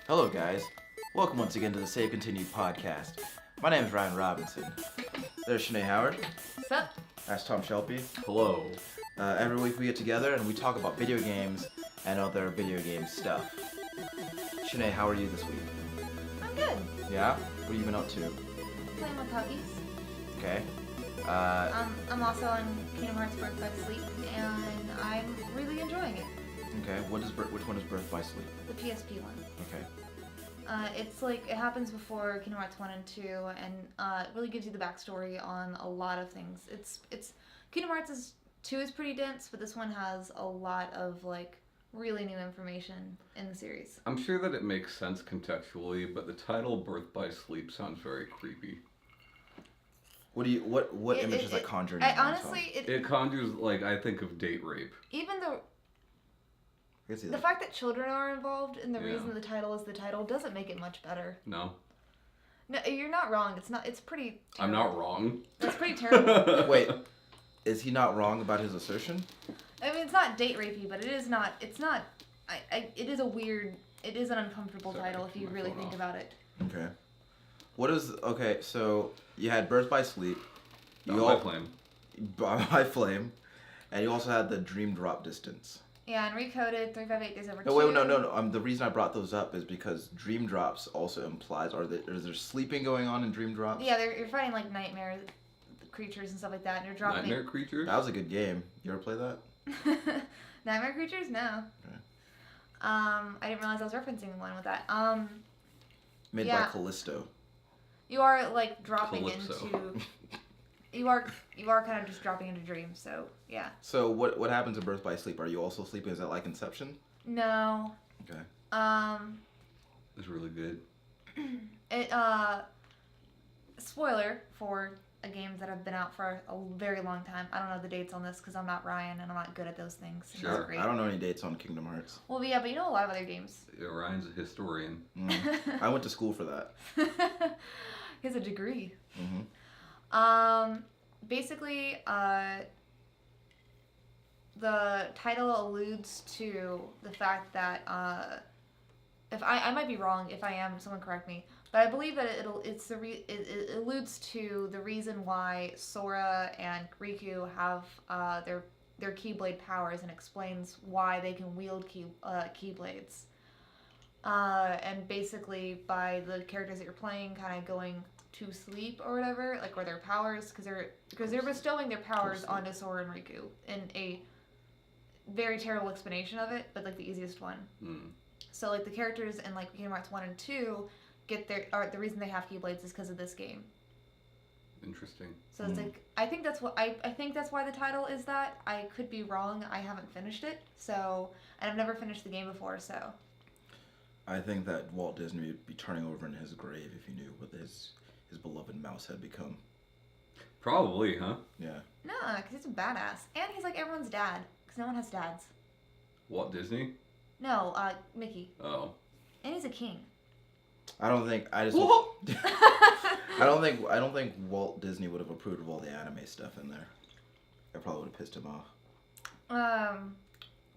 Hello guys, welcome once again to the Save Continued podcast. My name is Ryan Robinson. There's Shanae Howard. What's up? That's Tom Shelby. Hello. Every week we get together and we talk about video games and other video game stuff. Shanae, how are you this week? I'm good. Yeah? What have you been up to? Playing with puppies. Okay. I'm also on Kingdom Hearts Birth by Sleep, and I'm really enjoying it. Okay, which one is Birth by Sleep? The PSP one. Okay. It's like, it happens before Kingdom Hearts 1 and 2, and it really gives you the backstory on a lot of things. It's Kingdom Hearts 2 is pretty dense, but this one has a lot of, like, really new information in the series. I'm sure that it makes sense contextually, but the title Birth by Sleep sounds very creepy. What image does that conjure in your mind, honestly, Tom? It conjures, like, I think of date rape. even though I can see the that. fact that children are involved and the Yeah. reason the title is the title doesn't make it much better. No? No, you're not wrong. It's pretty terrible. I'm not wrong. It's pretty terrible. Wait, is he not wrong about his assertion? I mean, it's not date rapey, but it is not, it is an uncomfortable Sorry, title if you my really phone think off. about it. Okay, so you had Birth by Sleep. By Flame. By Flame. And you also had the Dream Drop Distance. Yeah, and recoded 358 Days Over 2. No, wait, no. The reason I brought those up is because Dream Drops also implies, is there sleeping going on in Dream Drops? Yeah, you're fighting like nightmare creatures and stuff like that, and you're dropping Nightmare creatures? That was a good game. You ever play that? Nightmare creatures? No. Okay. I didn't realize I was referencing one with that. Made yeah. by Callisto. You are like dropping Calypso. into. You are kind of just dropping into dreams. So yeah. So what happens in Birth by Sleep? Are you also sleeping? Is that like Inception? No. Okay. It's really good. It spoiler for a game that have been out for a very long time. I don't know the dates on this because I'm not Ryan and I'm not good at those things. And that's Sure. great. I don't know any dates on Kingdom Hearts. Well, yeah, but you know a lot of other games. Yeah, Ryan's a historian. I went to school for that. He has a degree. Mm-hmm. Basically, the title alludes to the fact that if I might be wrong, if I am, someone correct me. But I believe that it alludes to the reason why Sora and Riku have their Keyblade powers, and explains why they can wield Keyblades. And basically, by the characters that you're playing kind of going to sleep or whatever, like, or their powers, because they're bestowing their powers onto Sora and Riku in a very terrible explanation of it, but like the easiest one. So like the characters in like Kingdom Hearts 1 and 2 the reason they have Keyblades is because of this game. Interesting. So it's like, I think that's why the title is that. I could be wrong. I haven't finished it, so, and I've never finished the game before, so. I think that Walt Disney would be turning over in his grave if he knew what his beloved mouse had become. Probably, huh? Yeah. No, because he's a badass, and he's like everyone's dad, because no one has dads. Walt Disney? No, Mickey, Oh. and he's a king. I don't think Walt Disney would have approved of all the anime stuff in there. That probably would have pissed him off.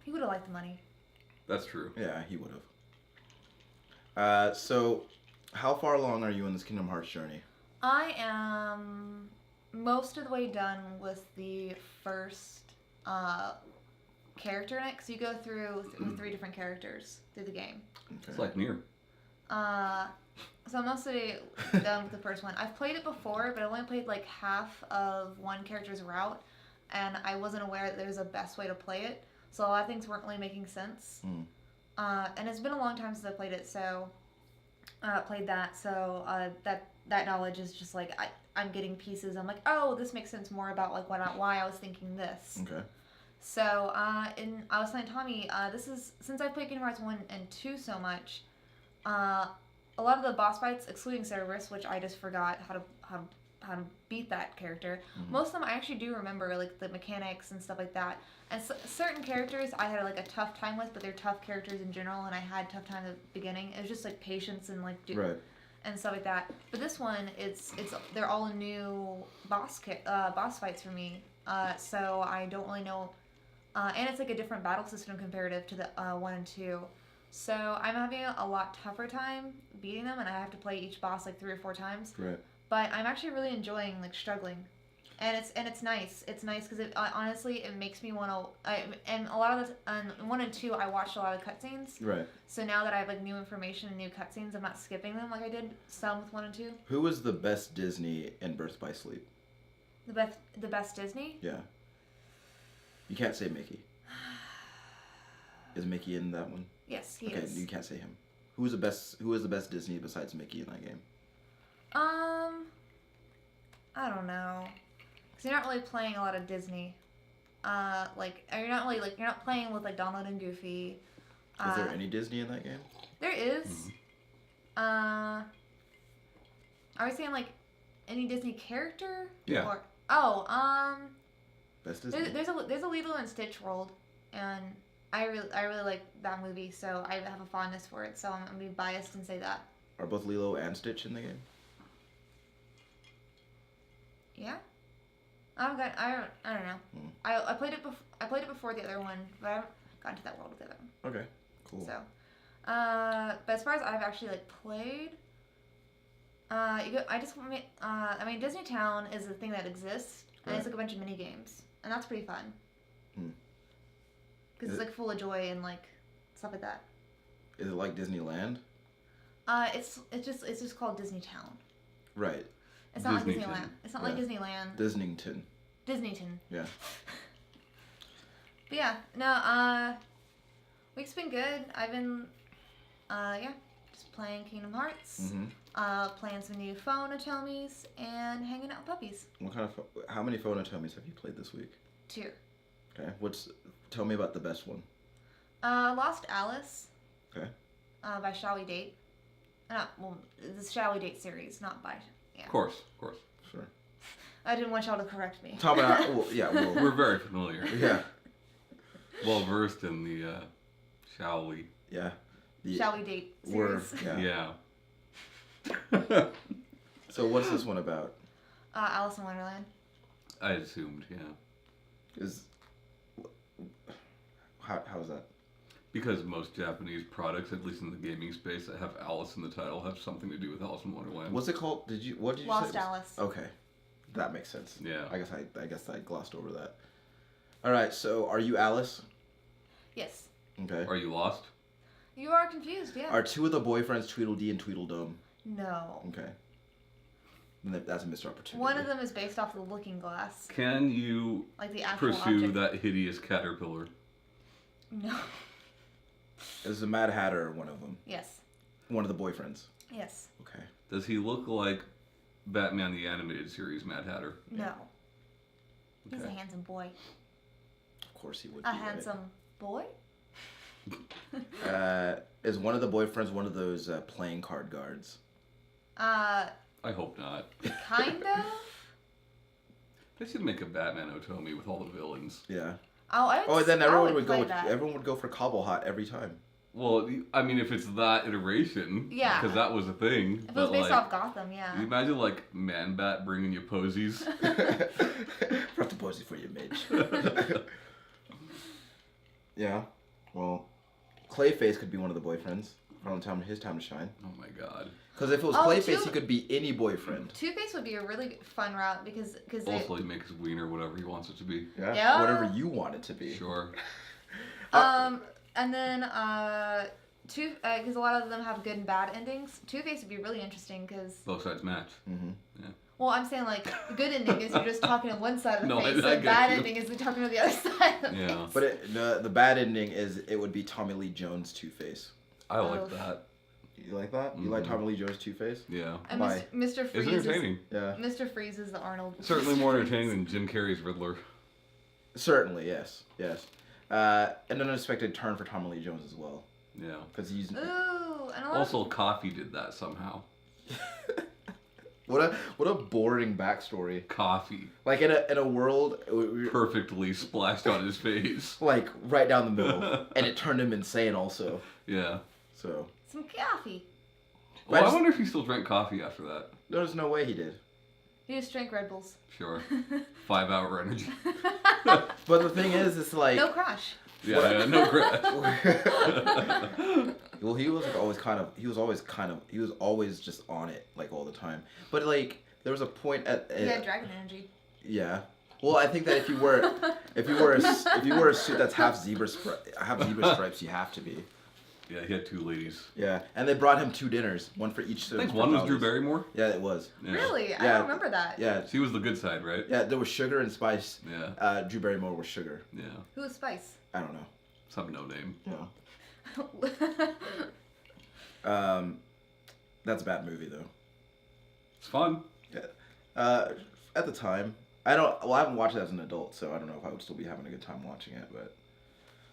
He would have liked the money. That's true. Yeah, he would have. So, how far along are you in this Kingdom Hearts journey? I am most of the way done with the first character in it, because you go through with 3 different characters through the game. Okay. It's like Nier. So I'm mostly done with the first one. I've played it before, but I only played like half of one character's route, and I wasn't aware that there's a best way to play it, so a lot of things weren't really making sense. And it's been a long time since I played it, so played that. So that knowledge is just like I'm getting pieces. I'm like, oh, this makes sense more about like why I was thinking this. Okay. So I was telling Tommy, this is, since I've played Kingdom Hearts 1 and 2 so much, a lot of the boss fights, excluding Cerberus, which I just forgot how to beat that character. Most of them I actually do remember, like the mechanics and stuff like that. And certain characters I had like a tough time with, but they're tough characters in general, and I had tough time at the beginning. It was just like patience and like Right. and stuff like that. But this one, they're all new boss fights for me. So I don't really know, and it's like a different battle system comparative to the 1 and 2. So I'm having a lot tougher time beating them, and I have to play each boss like 3 or 4 times. Right. But I'm actually really enjoying like struggling, and it's nice. It's nice because honestly it makes me want to. And a lot of the on 1 and 2 I watched a lot of cutscenes. Right. So now that I have like new information and new cutscenes, I'm not skipping them like I did some with 1 and 2. Who was the best Disney in Birth by Sleep? The best Disney? Yeah. You can't say Mickey. Is Mickey in that one? Yes, he Okay, is. you can't say him. Who is the best Disney besides Mickey in that game? I don't know. Cause you're not really playing a lot of Disney. You're not playing with like Donald and Goofy. Is there any Disney in that game? There is. Are we saying like any Disney character? Yeah. Best Disney. There's a Lilo and Stitch world, and I really like that movie, so I have a fondness for it. So I'm gonna be biased and say that. Are both Lilo and Stitch in the game? Yeah. I don't know. I played it before the other one, but I haven't gotten to that world with the other one. Okay. Cool. So, but as far as I've actually like played, Disney Town is a thing that exists, and it's like a bunch of mini games, and that's pretty fun. Because it's like full of joy and like stuff like that. Is it like Disneyland? It's just called Disney Town. Right. It's not like Disneyton. Disneyland. It's not like Disneyland. Disneyton. Disneyton. Yeah. But yeah, no, week's been good. I've been, just playing Kingdom Hearts, playing some new phone Otomis, and hanging out with puppies. How many phone Otomis have you played this week? 2. Okay. Tell me about the best one. Lost Alice. Okay. By Shall We Date. The Shall We Date series, not by. Yeah. Of course. Sure. I didn't want y'all to correct me. Tom and I. We're very familiar. Yeah. Well versed in the shall we? Yeah. Shall We Date series. Yeah. So what's this one about? Alice in Wonderland. I assumed, yeah. How is that? Because most Japanese products, at least in the gaming space, that have Alice in the title have something to do with Alice in Wonderland. What's it called? What did you Lost say? Alice. Okay. That makes sense. Yeah. I guess I glossed over that. All right. So, are you Alice? Yes. Okay. Are you lost? You are confused, yeah. Are 2 of the boyfriends Tweedledee and Tweedledum? No. Okay. Then that's a missed opportunity. One of them is based off of the Looking Glass. Can you Like the actual pursue object. that hideous caterpillar? No. Is the Mad Hatter one of them? Yes. One of the boyfriends? Yes. Okay. Does he look like Batman the Animated Series Mad Hatter? No. He's a Okay. handsome boy. Of course he would A be, handsome boy? right? Is one of the boyfriends one of those playing card guards? I hope not. Kind of? They should make a Batman Otomi with all the villains. Yeah. Oh, Then everyone would play go. that. Everyone would go for Cobble Hot every time. Well, I mean, if it's that iteration, Yeah. because that was a thing. If it was based off Gotham, yeah. Can you imagine like Man Bat bringing you posies? Have to pose it for you, Midge. Yeah. Well, Clayface could be one of the boyfriends. From his time to shine. Oh my god. Because if it was Clayface, he could be any boyfriend. Two-Face would be a really fun route because Also, he makes his wiener whatever he wants it to be. Yeah. Whatever you want it to be. Sure. And then because a lot of them have good and bad endings. Two-Face would be really interesting because. Both sides match. Mm-hmm. Yeah. Well, I'm saying like the good ending is you're just talking to one side of the No, face. I The get bad you. ending is you're talking to the other side of the Yeah. face. But the bad ending is it would be Tommy Lee Jones Two-Face. I like that. You like that? You like Tommy Lee Jones Two-Face? Yeah. And Why? Mr. Freeze It's entertaining. Yeah. Mr. Freeze is the Arnold. Certainly more entertaining than Jim Carrey's Riddler. Certainly, yes. An unexpected turn for Tommy Lee Jones as well. Yeah. Because he's... Ooh, and a lot Also, Coffee did that somehow. What a boring backstory. Coffee. Like in a world... Perfectly splashed on his face. Like right down the middle. And it turned him insane also. Yeah. So... some coffee. Well, I wonder if he still drank coffee after that. There's no way he did. He just drank Red Bulls. Sure. 5 hour energy. But the thing is, it's like... No crash. Yeah, no crash. Well, he was always just on it, like, all the time. But, like, there was a point at... He had dragon energy. Yeah. Well, I think that if you wear a suit that's half zebra stripes, you have to be. Yeah, he had 2 ladies. Yeah, and they brought him 2 dinners, one for each. I think one was Drew Barrymore. Yeah, it was. Yeah. Really? I Yeah. don't remember that. Yeah. She was the good side, right? Yeah, there was sugar and spice. Yeah. Drew Barrymore was sugar. Yeah. Who was Spice? I don't know. Some no name. Yeah. That's a bad movie though. It's fun. Yeah. At the time, I haven't watched it as an adult, so I don't know if I would still be having a good time watching it, but.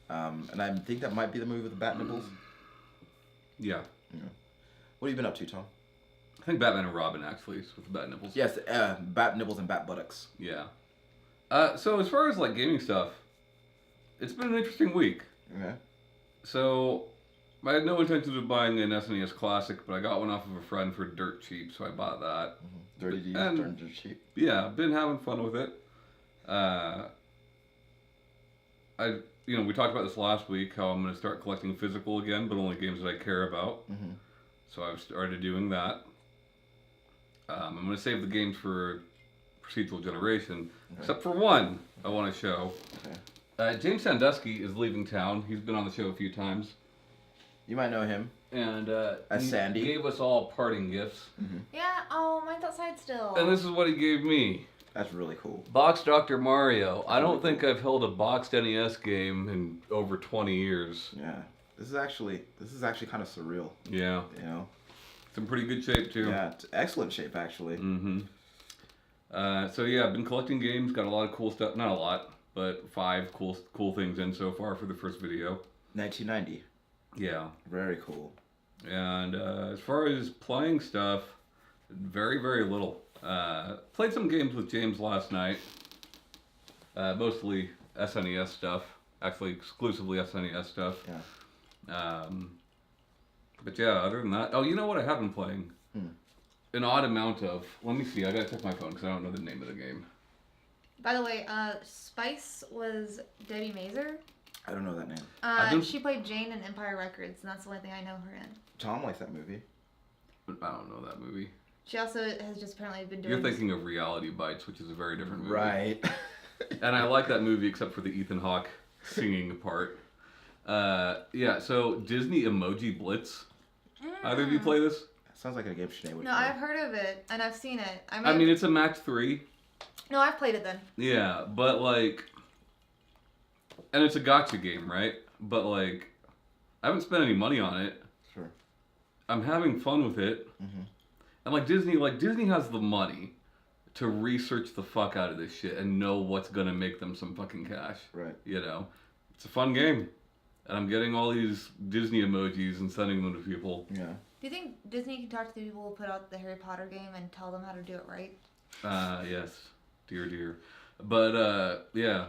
And I think that might be the movie with the bat nipples. Yeah. What have you been up to, Tom? I think Batman and Robin actually is with the bat nipples. Yes, bat nipples and bat buttocks. Yeah. So as far as like gaming stuff, it's been an interesting week. Okay. So I had no intention of buying an SNES Classic, but I got one off of a friend for dirt cheap, so I bought that. Dirty D's, And- dirt cheap. Yeah, been having fun with it. We talked about this last week, how I'm going to start collecting physical again, but only games that I care about. Mm-hmm. So I've started doing that. I'm going to save the games for procedural generation, except for one I want to show. Okay. James Sandusky is leaving town. He's been on the show a few times. You might know him. And As he Sandy. gave us all parting gifts. Mm-hmm. Yeah, oh, mine's outside still. And this is what he gave me. That's really cool. Boxed Dr. Mario. I don't think I've held a boxed NES game in over 20 years. Yeah. This is actually kind of surreal. Yeah. You know. It's in pretty good shape too. Yeah, it's excellent shape actually. Mm-hmm. So yeah, I've been collecting games. Got a lot of cool stuff. Not a lot, but 5 cool things in so far for the first video. 1990. Yeah. Very cool. And as far as playing stuff, very, very little. Played some games with James last night. Mostly SNES stuff. Actually, exclusively SNES stuff. Yeah. But yeah, other than that... Oh, you know what I have been playing? An odd amount of... Let me see, I gotta check my phone because I don't know the name of the game. By the way, Spice was Debbie Mazur. I don't know that name. She played Jane in Empire Records, and that's the only thing I know her in. Tom likes that movie. I don't know that movie. She also has just apparently been doing... You're thinking of Reality Bites, which is a very different movie. Right. And I like that movie except for the Ethan Hawke singing part. Yeah, so Disney Emoji Blitz. Either of you play this? Sounds like a game Sinead would No, play. I've heard of it, and I've seen it. I mean, it's a match 3. No, I've played it then. Yeah, but like... And it's a gotcha game, right? But like... I haven't spent any money on it. Sure. I'm having fun with it. Mm-hmm. And Disney has the money to research the fuck out of this shit and know what's gonna make them some fucking cash. Right. You know? It's a fun game. And I'm getting all these Disney emojis and sending them to people. Yeah. Do you think Disney can talk to the people who put out the Harry Potter game and tell them how to do it right? Yes. Dear. But, yeah.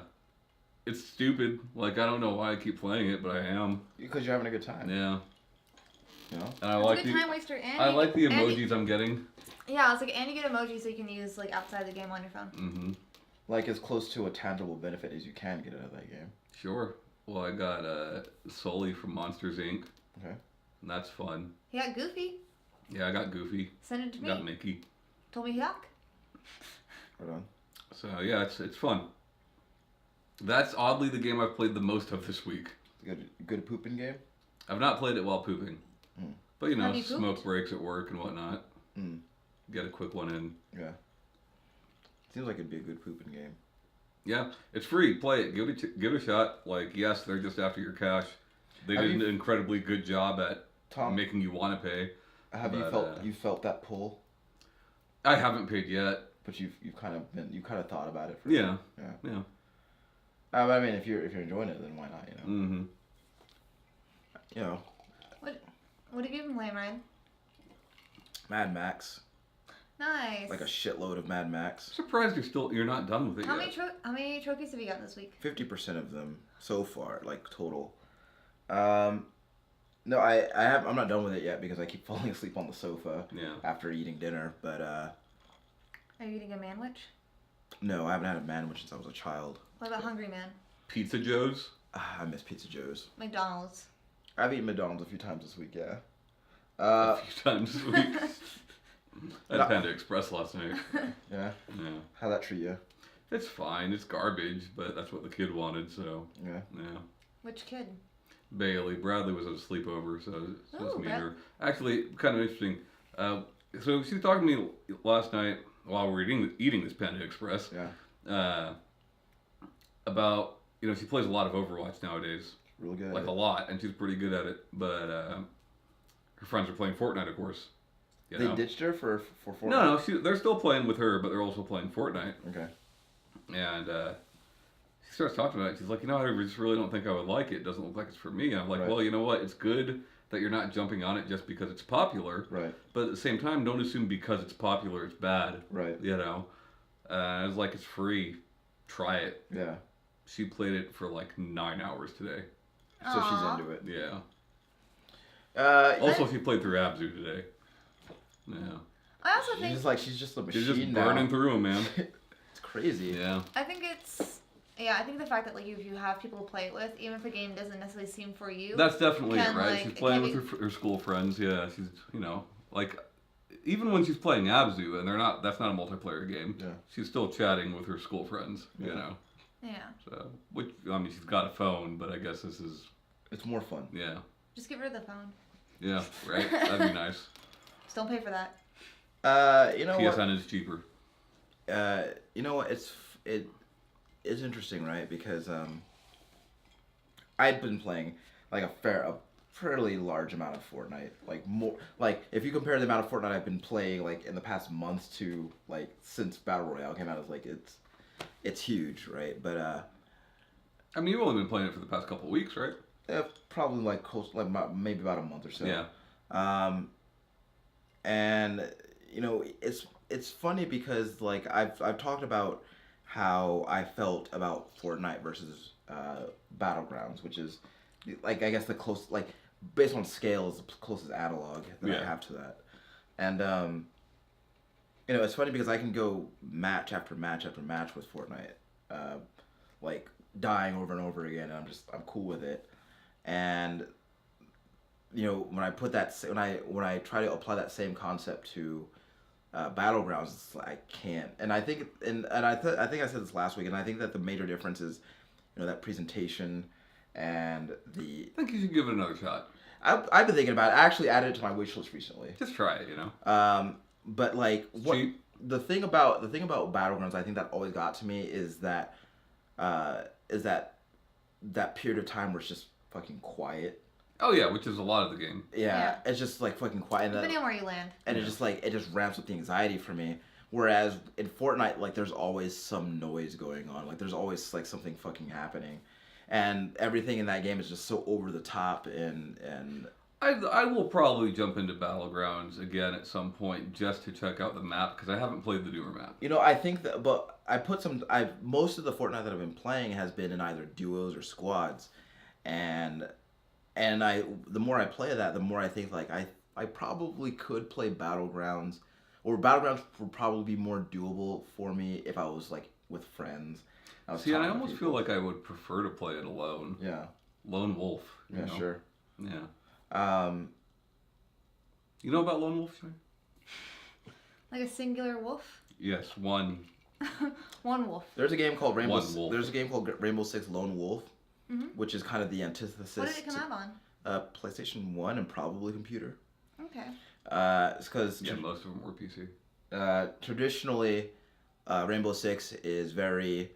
It's stupid. Like, I don't know why I keep playing it, but I am. Because you're having a good time. Yeah. You know? And I It's like a good time waster, and I you like the get- and emojis I'm getting. Yeah, it's like, and you get emojis so you can use like outside the game on your phone. Mm-hmm. Like as close to a tangible benefit as you can get out of that game. Sure. Well, I got Sully from Monsters, Inc. Okay. And that's fun. He got Goofy. Yeah, I got Goofy. Send it to me. Got Mickey. Told me yuck. Right on. So, yeah, it's fun. That's oddly the game I've played the most of this week. Good pooping game? I've not played it while pooping. Mm. But, you know, Have you smoke pooped? breaks at work and whatnot. Mm. Get a quick one in. Yeah. Seems like it'd be a good pooping game. Yeah, it's free. Play it. Give it a shot. Like, yes, they're just after your cash. They Have did an you- incredibly good job at Tom, making you want to pay. have but, you felt that pull? I haven't paid yet. But you've kind of thought about it. Yeah. Yeah. Yeah. I mean, if you're enjoying it, then why not? You know. Mm-hmm. You know, What have you been playing, Ryan? Mad Max. Nice. Like a shitload of Mad Max. Surprised you're not done with it How yet. many trophies have you gotten this week? 50% of them so far, like total. No, I'm not done with it yet because I keep falling asleep on the sofa after eating dinner. But Are you eating a manwich? no, I haven't had a manwich since I was a child. What about Hungry Man? Pizza Joe's? I miss Pizza Joe's. McDonald's. I've eaten McDonald's a few times this week. Yeah. A few times this week. I had Panda Express last night. Yeah. Yeah. How'd that treat you? It's fine. It's garbage, but that's what the kid wanted, so. Yeah. Yeah. Which kid? Bailey. Bradley was at a sleepover, so it was Oh, me and her. Actually, kind of interesting. So she was talking to me last night while we were eating this Panda Express. Yeah. About, she plays a lot of Overwatch nowadays. Really good. Like a lot, and she's pretty good at it. But her friends are playing Fortnite, of course. They ditched her for Fortnite? No, they're still playing with her, but they're also playing Fortnite. Okay. And she starts talking about it. She's like, I just really don't think I would like it. It doesn't look like it's for me. And I'm like, well, you know what? It's good that you're not jumping on it just because it's popular. Right. But at the same time, don't assume because it's popular, it's bad. Right. I was like, it's free. Try it. Yeah. She played it for like 9 hours today. So she's into it. Yeah. Also, she played through Abzu today. Yeah. I also think She's just a machine. She's just burning through them, man. It's crazy. Yeah. I think I think the fact that if you have people to play it with, even if the game doesn't necessarily seem for you. That's definitely it, right? Like, she's playing with her school friends. Yeah, she's like even when she's playing Abzu and that's not a multiplayer game. Yeah. She's still chatting with her school friends. Yeah. Yeah. So she's got a phone, but I guess this is. It's more fun. Yeah. Just get rid of the phone. Yeah. Right. That'd be nice. Just don't pay for that. PSN is cheaper. You know what? It's interesting, right? Because I'd been playing like a fairly large amount of Fortnite. Like if you compare the amount of Fortnite I've been playing like in the past months to like since Battle Royale came out, it's huge, right? But you've only been playing it for the past couple of weeks, right? probably maybe about a month or so. Yeah. And it's funny because like I've talked about how I felt about Fortnite versus Battlegrounds, which is like I guess based on scale is the closest analog that I have to that. And it's funny because I can go match after match after match with Fortnite, like dying over and over again, and I'm cool with it. And when I try to apply that same concept to Battlegrounds, it's like I can't. And I think I think I said this last week, and I think that the major difference is that presentation and the. I think you should give it another shot. I've been thinking about it. I actually added it to my wish list recently. Just try it, But like the thing about Battlegrounds, I think that always got to me is that period of time where it's just fucking quiet. Oh yeah, which is a lot of the game. Yeah. It's just like fucking quiet. Depending on where you land. And it just ramps up the anxiety for me. Whereas in Fortnite, like there's always some noise going on. Like there's always like something fucking happening, and everything in that game is just so over the top and. I will probably jump into Battlegrounds again at some point just to check out the map because I haven't played the newer map. I think that, but most of the Fortnite that I've been playing has been in either duos or squads, and the more I play that, the more I think like I probably could play Battlegrounds, or Battlegrounds would probably be more doable for me if I was like with friends. I almost feel like I would prefer to play it alone. Yeah. Lone wolf. Yeah, sure. Yeah. You know about lone wolf? Like a singular wolf? Yes, one. One wolf. There's a game called Rainbow Six Lone Wolf, which is kind of the antithesis. What did it come out on? PlayStation 1 and probably computer. Okay. It's because most of them were PC. Traditionally, Rainbow Six is the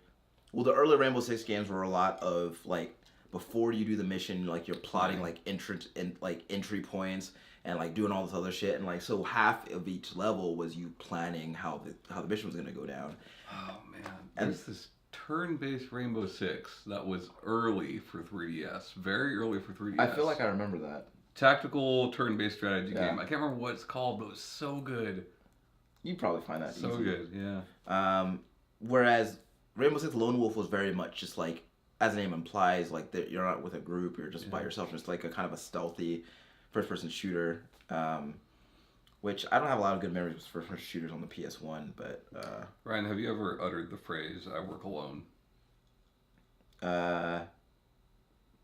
early Rainbow Six games were a lot of like before you do the mission, like you're plotting like entry points and like doing all this other shit, and like so half of each level was you planning how the mission was gonna go down. Oh man, there's this turn-based Rainbow Six that was early for 3DS, very early for 3DS. I feel like I remember that. Tactical turn-based strategy game. I can't remember what it's called, but it was so good. You'd probably find that so easy. Good, yeah. Whereas Rainbow Six Lone Wolf was very much just like, as the name implies, like you're not with a group, you're just by yourself, just like a kind of a stealthy first-person shooter. Which I don't have a lot of good memories for first shooters on the PS1, but Ryan, have you ever uttered the phrase "I work alone"?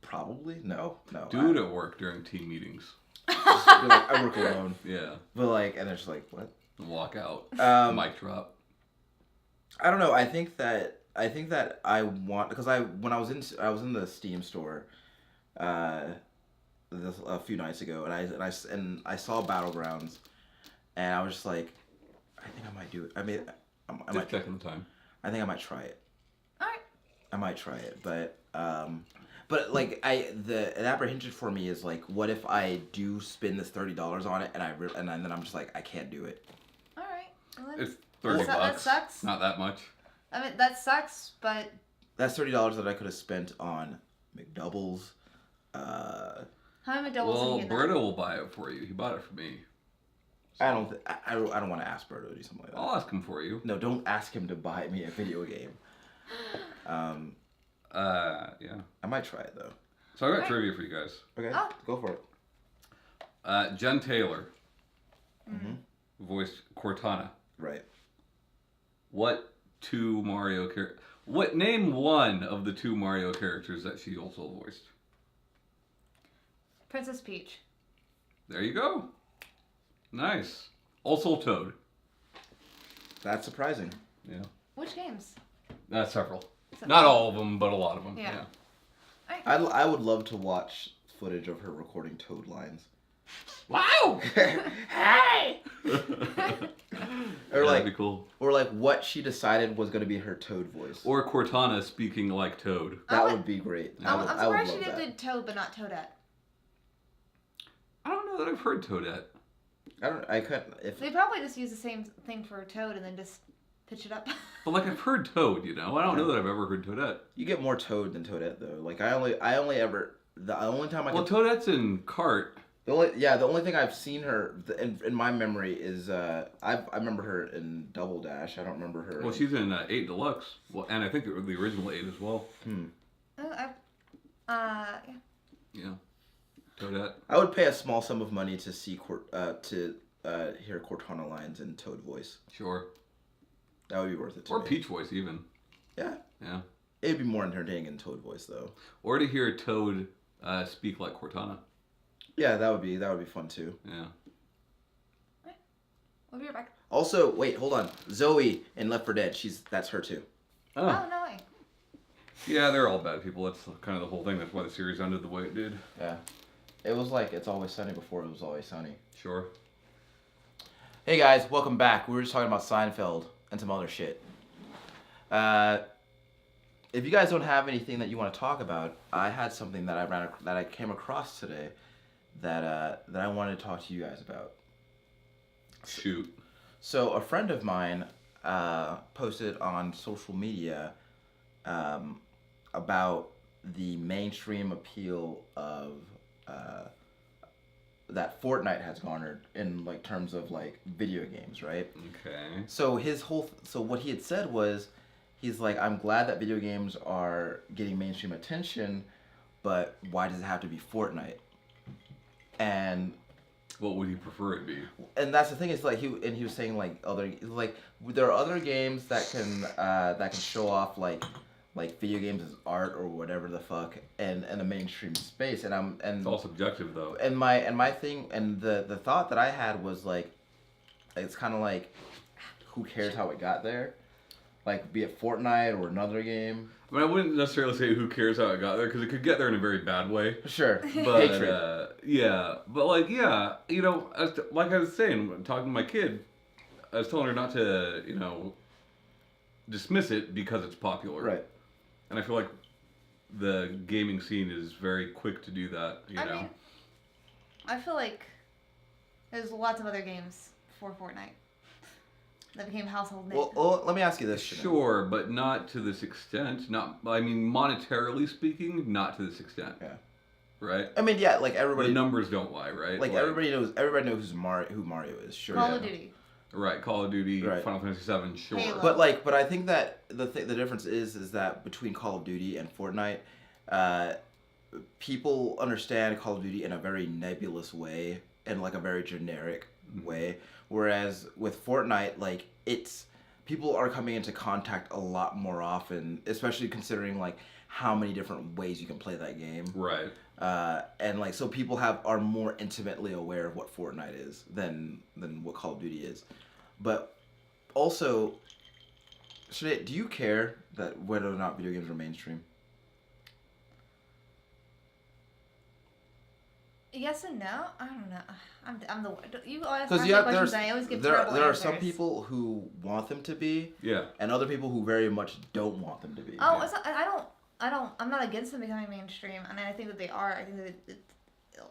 Probably no. Do it at work during team meetings. I work alone. Yeah. But like, and it's like what? Walk out. Mic drop. I don't know. I think that I want because when I was in the Steam store, a few nights ago, and I saw Battlegrounds, and I was just like, I think I might do it. I mean, I might check in the time. I think I might try it. All right. I might try it, but like an apprehension for me is like, what if I do spend this $30 on it, and then I'm just like, I can't do it. All right. Well, It's $30. That sucks. Not that much. I mean, that sucks, but That's $30 that I could have spent on McDoubles. how many doubles Well, have you Berto will buy it for you. He bought it for me. I don't want to ask Berto to do something like that. I'll ask him for you. No, don't ask him to buy me a video game. Yeah. I might try it though. So I got Right. trivia for you guys. Okay, Oh. go for it. Jen Taylor voiced Cortana. Right. What two Mario name one of the two Mario characters that she also voiced? Princess Peach. There you go. Nice. Also Toad. That's surprising. Yeah. Which games? Several. So- Not all of them, but a lot of them. Yeah. Yeah. I would love to watch footage of her recording Toad lines. Wow! Hey! Or That'd like, be cool. or like what she decided was going to be her Toad voice. Or Cortana speaking like Toad. That I'm- would be great. I'm I would surprised she love that. did Toad, but not Toadette. I don't know that I've heard Toadette. I couldn't. If They probably just use the same thing for Toad and then just pitch it up. But like I've heard Toad, you know. I don't know that I've ever heard Toadette. you get more Toad than Toadette though. Like the only time I Well, can Toadette's in Cart. the only thing I've seen her in my memory is I remember her in Double Dash. I don't remember her. Well, she's in 8 Deluxe. Well, and I think it was the original 8 as well. Yeah. Yeah. Toadette. I would pay a small sum of money to see hear Cortana lines in Toad voice. Sure. That would be worth it to Or me. Peach voice even. Yeah. Yeah. It'd be more entertaining in Toad voice though. Or to hear Toad speak like Cortana. Yeah, that would be fun too. Yeah. We'll be right back. Also, wait, hold on. Zoe in Left 4 Dead, that's her too. Oh, no way. Yeah, they're all bad people. That's kind of the whole thing. That's why the series ended the way it did. Yeah. It was like It's Always Sunny before It Was Always Sunny. Sure. Hey guys, welcome back. We were just talking about Seinfeld and some other shit. If you guys don't have anything that you want to talk about, I had something that I came across today that I wanted to talk to you guys about. Shoot. So a friend of mine posted on social media about the mainstream appeal of that Fortnite has garnered in like terms of like video games, right? Okay. So so what he had said was, he's like, I'm glad that video games are getting mainstream attention, but why does it have to be Fortnite? And What would you prefer it be? that's the thing is like he was saying like there are other games that can show off like video games as art or whatever the fuck and a mainstream space and It's all subjective though. and my thing and the thought that I had was like, it's kind of like, who cares how it got there, like be it Fortnite or another game. I mean, I wouldn't necessarily say who cares how it got there because it could get there in a very bad way. Sure. But Hatred. yeah, but like you know, like I was saying, talking to my kid, I was telling her not to dismiss it because it's popular. Right. And I feel like the gaming scene is very quick to do that. You know. I mean, I feel like there's lots of other games before Fortnite that became household names. Well, let me ask you this. Shannon. Sure, but not to this extent. I mean, monetarily speaking, not to this extent. Yeah. Right. I mean, yeah, like everybody. The numbers don't lie, right? Like everybody knows who Mario is. Sure. Call yeah. of Duty. Right, Call of Duty, Right. Final Fantasy VII, sure. Halo. But I think that the difference is that between Call of Duty and Fortnite, people understand Call of Duty in a very nebulous way and like a very generic way, whereas with Fortnite, like it's people are coming into contact a lot more often, especially considering like how many different ways you can play that game. Right. And like so people are more intimately aware of what Fortnite is than what Call of Duty is. But also, do you care that whether or not video games are mainstream? Yes and no. I don't know. I'm the you always Because ask me questions and I always give terrible there are answers. some people who want them to be, Yeah. and other people who very much don't want them to be. Oh, it's not, I'm not against them becoming mainstream, and I think that they are. I think that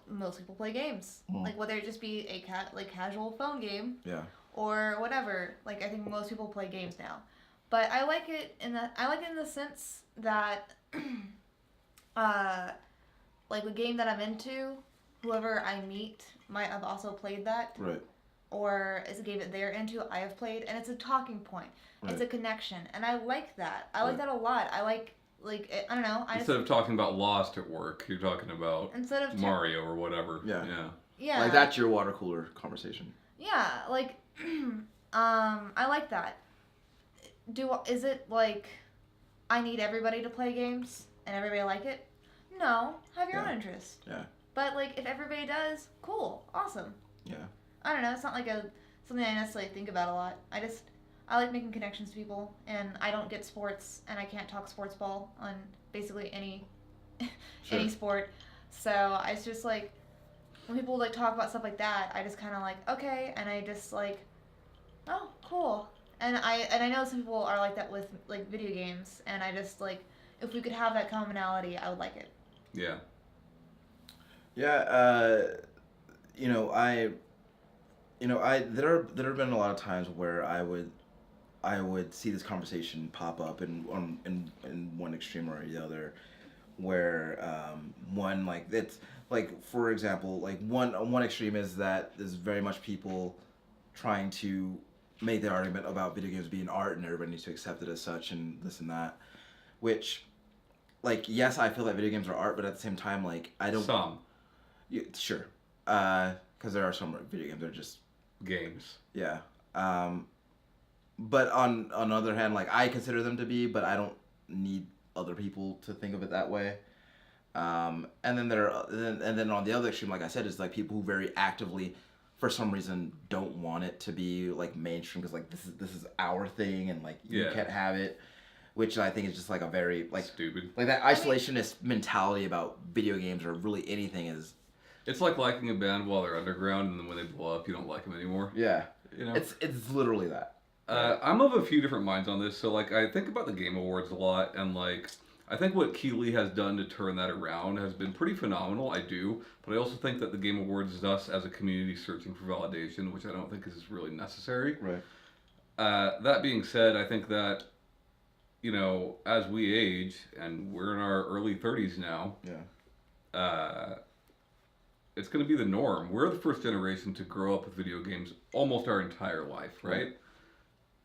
most people play games, like whether it just be a casual phone game, Yeah. or whatever. Like I think most people play games now, but I like it in the sense that, like a game that I'm into, whoever I meet might have also played that. Right. Or it's a game that they're into, I have played, and it's a talking point. Right. It's a connection, and I like that. I like that a lot. I like I don't know. Instead of talking about Lost at work, you're talking about Mario or whatever. Yeah. Yeah. Yeah. Like that's your water cooler conversation. Yeah, like, I like that. Is it like, I need everybody to play games and everybody like it? No, have your own interest. Yeah. But like, if everybody does, cool, awesome. Yeah. I don't know. It's not like something I necessarily think about a lot. I like making connections to people, and I don't get sports, and I can't talk sports ball on basically any any sport. So it's just like when people like talk about stuff like that, I just kind of like okay, and I just like, oh, cool. And I know some people are like that with like video games, and I just like if we could have that commonality, I would like it. Yeah. Yeah. There have been a lot of times where I would see this conversation pop up in one extreme or the other, where one like it's like for example like one extreme is that there's very much people trying to make the argument about video games being art and everybody needs to accept it as such and this and that, which like yes I feel like video games are art, but at the same time like I don't yeah, sure because there are some video games that are just games. Yeah. But on the other hand, like I consider them to be, but I don't need other people to think of it that way. And then then on the other extreme, like I said, is like people who very actively, for some reason, don't want it to be like mainstream because like this is our thing and like you can't have it, which I think is just like a very like stupid, like that isolationist mentality about video games or really anything is. It's like liking a band while they're underground, and then when they blow up, you don't like them anymore. Yeah, you know, it's literally that. I'm of a few different minds on this. So like, I think about the Game Awards a lot, and like, I think what Keeley has done to turn that around has been pretty phenomenal. I do, but I also think that the Game Awards is us as a community searching for validation, which I don't think is really necessary. Right. That being said, I think that, you know, as we age, and we're in our early 30s now. Yeah. It's going to be the norm. We're the first generation to grow up with video games almost our entire life, right?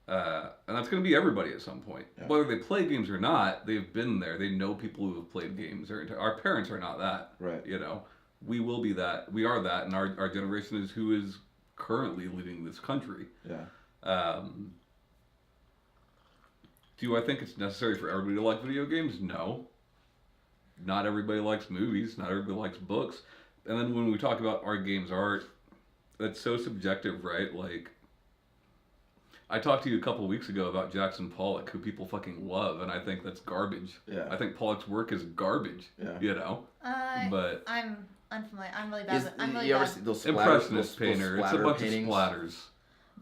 And that's going to be everybody at some point. Yeah. Whether they play games or not, they've been there. They know people who have played games. Our parents are not that. Right. You know, we will be that. We are that, and our generation is who is currently leading this country. Yeah. Do I think it's necessary for everybody to like video games? No. Not everybody likes movies. Not everybody likes books. And then when we talk about art, games, art, that's so subjective, right? Like, I talked to you a couple weeks ago about Jackson Pollock, who people fucking love, and I think that's garbage. Yeah. I think Pollock's work is garbage. Yeah. You know. But I'm unfamiliar. I'm really bad. You ever see those impressionist painter? Those it's a bunch paintings? of splatters.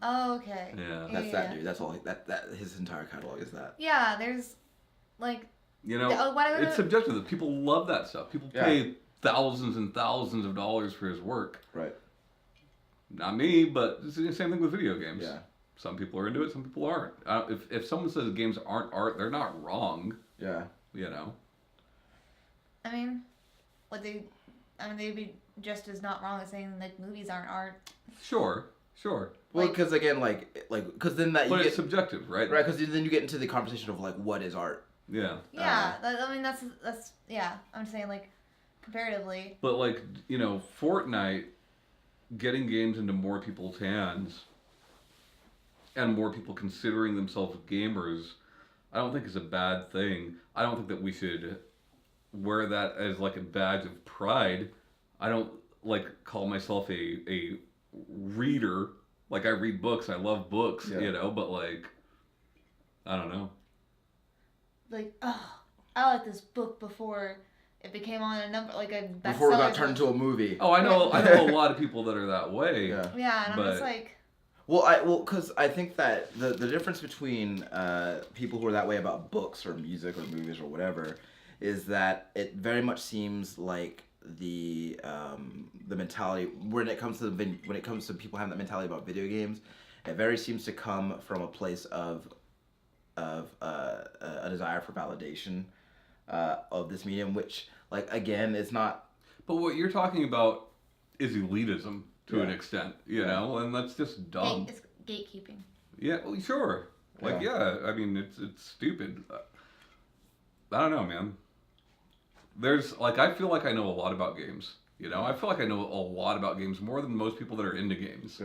Oh, okay. Yeah. That's that dude. That's all. That his entire catalog is that. Yeah. There's, like. You know, it's subjective. People love that stuff. People pay thousands and thousands of dollars for his work. Right. Not me, but it's the same thing with video games. Yeah. Some people are into it, some people aren't. If someone says games aren't art, they're not wrong. Yeah. You know. I mean, they'd be just as not wrong as saying like movies aren't art. Sure. Well, because again, because then that. But it's subjective, right? Right, because then you get into the conversation of like what is art. Yeah. Yeah. I mean, that's yeah. I'm saying like, comparatively. But like, Fortnite getting games into more people's hands and more people considering themselves gamers, I don't think is a bad thing. I don't think that we should wear that as like a badge of pride. I don't like call myself a reader. Like I read books, I love books, but like I don't know. Like, oh, I like this book before it became on a number like a bestseller. Before it got turned into a movie. Oh, I know a lot of people that are that way. Yeah, and I'm just like. Because I think that the difference between people who are that way about books or music or movies or whatever is that it very much seems like the mentality when it comes to people having that mentality about video games, it very seems to come from a place of a desire for validation of this medium, which like again is not. But what you're talking about is elitism. To an extent, and that's just dumb. It's gatekeeping. Yeah, well, sure. Like, I mean, it's stupid. I don't know, man. There's, like, I feel like I know a lot about games. I feel like I know a lot about games more than most people that are into games.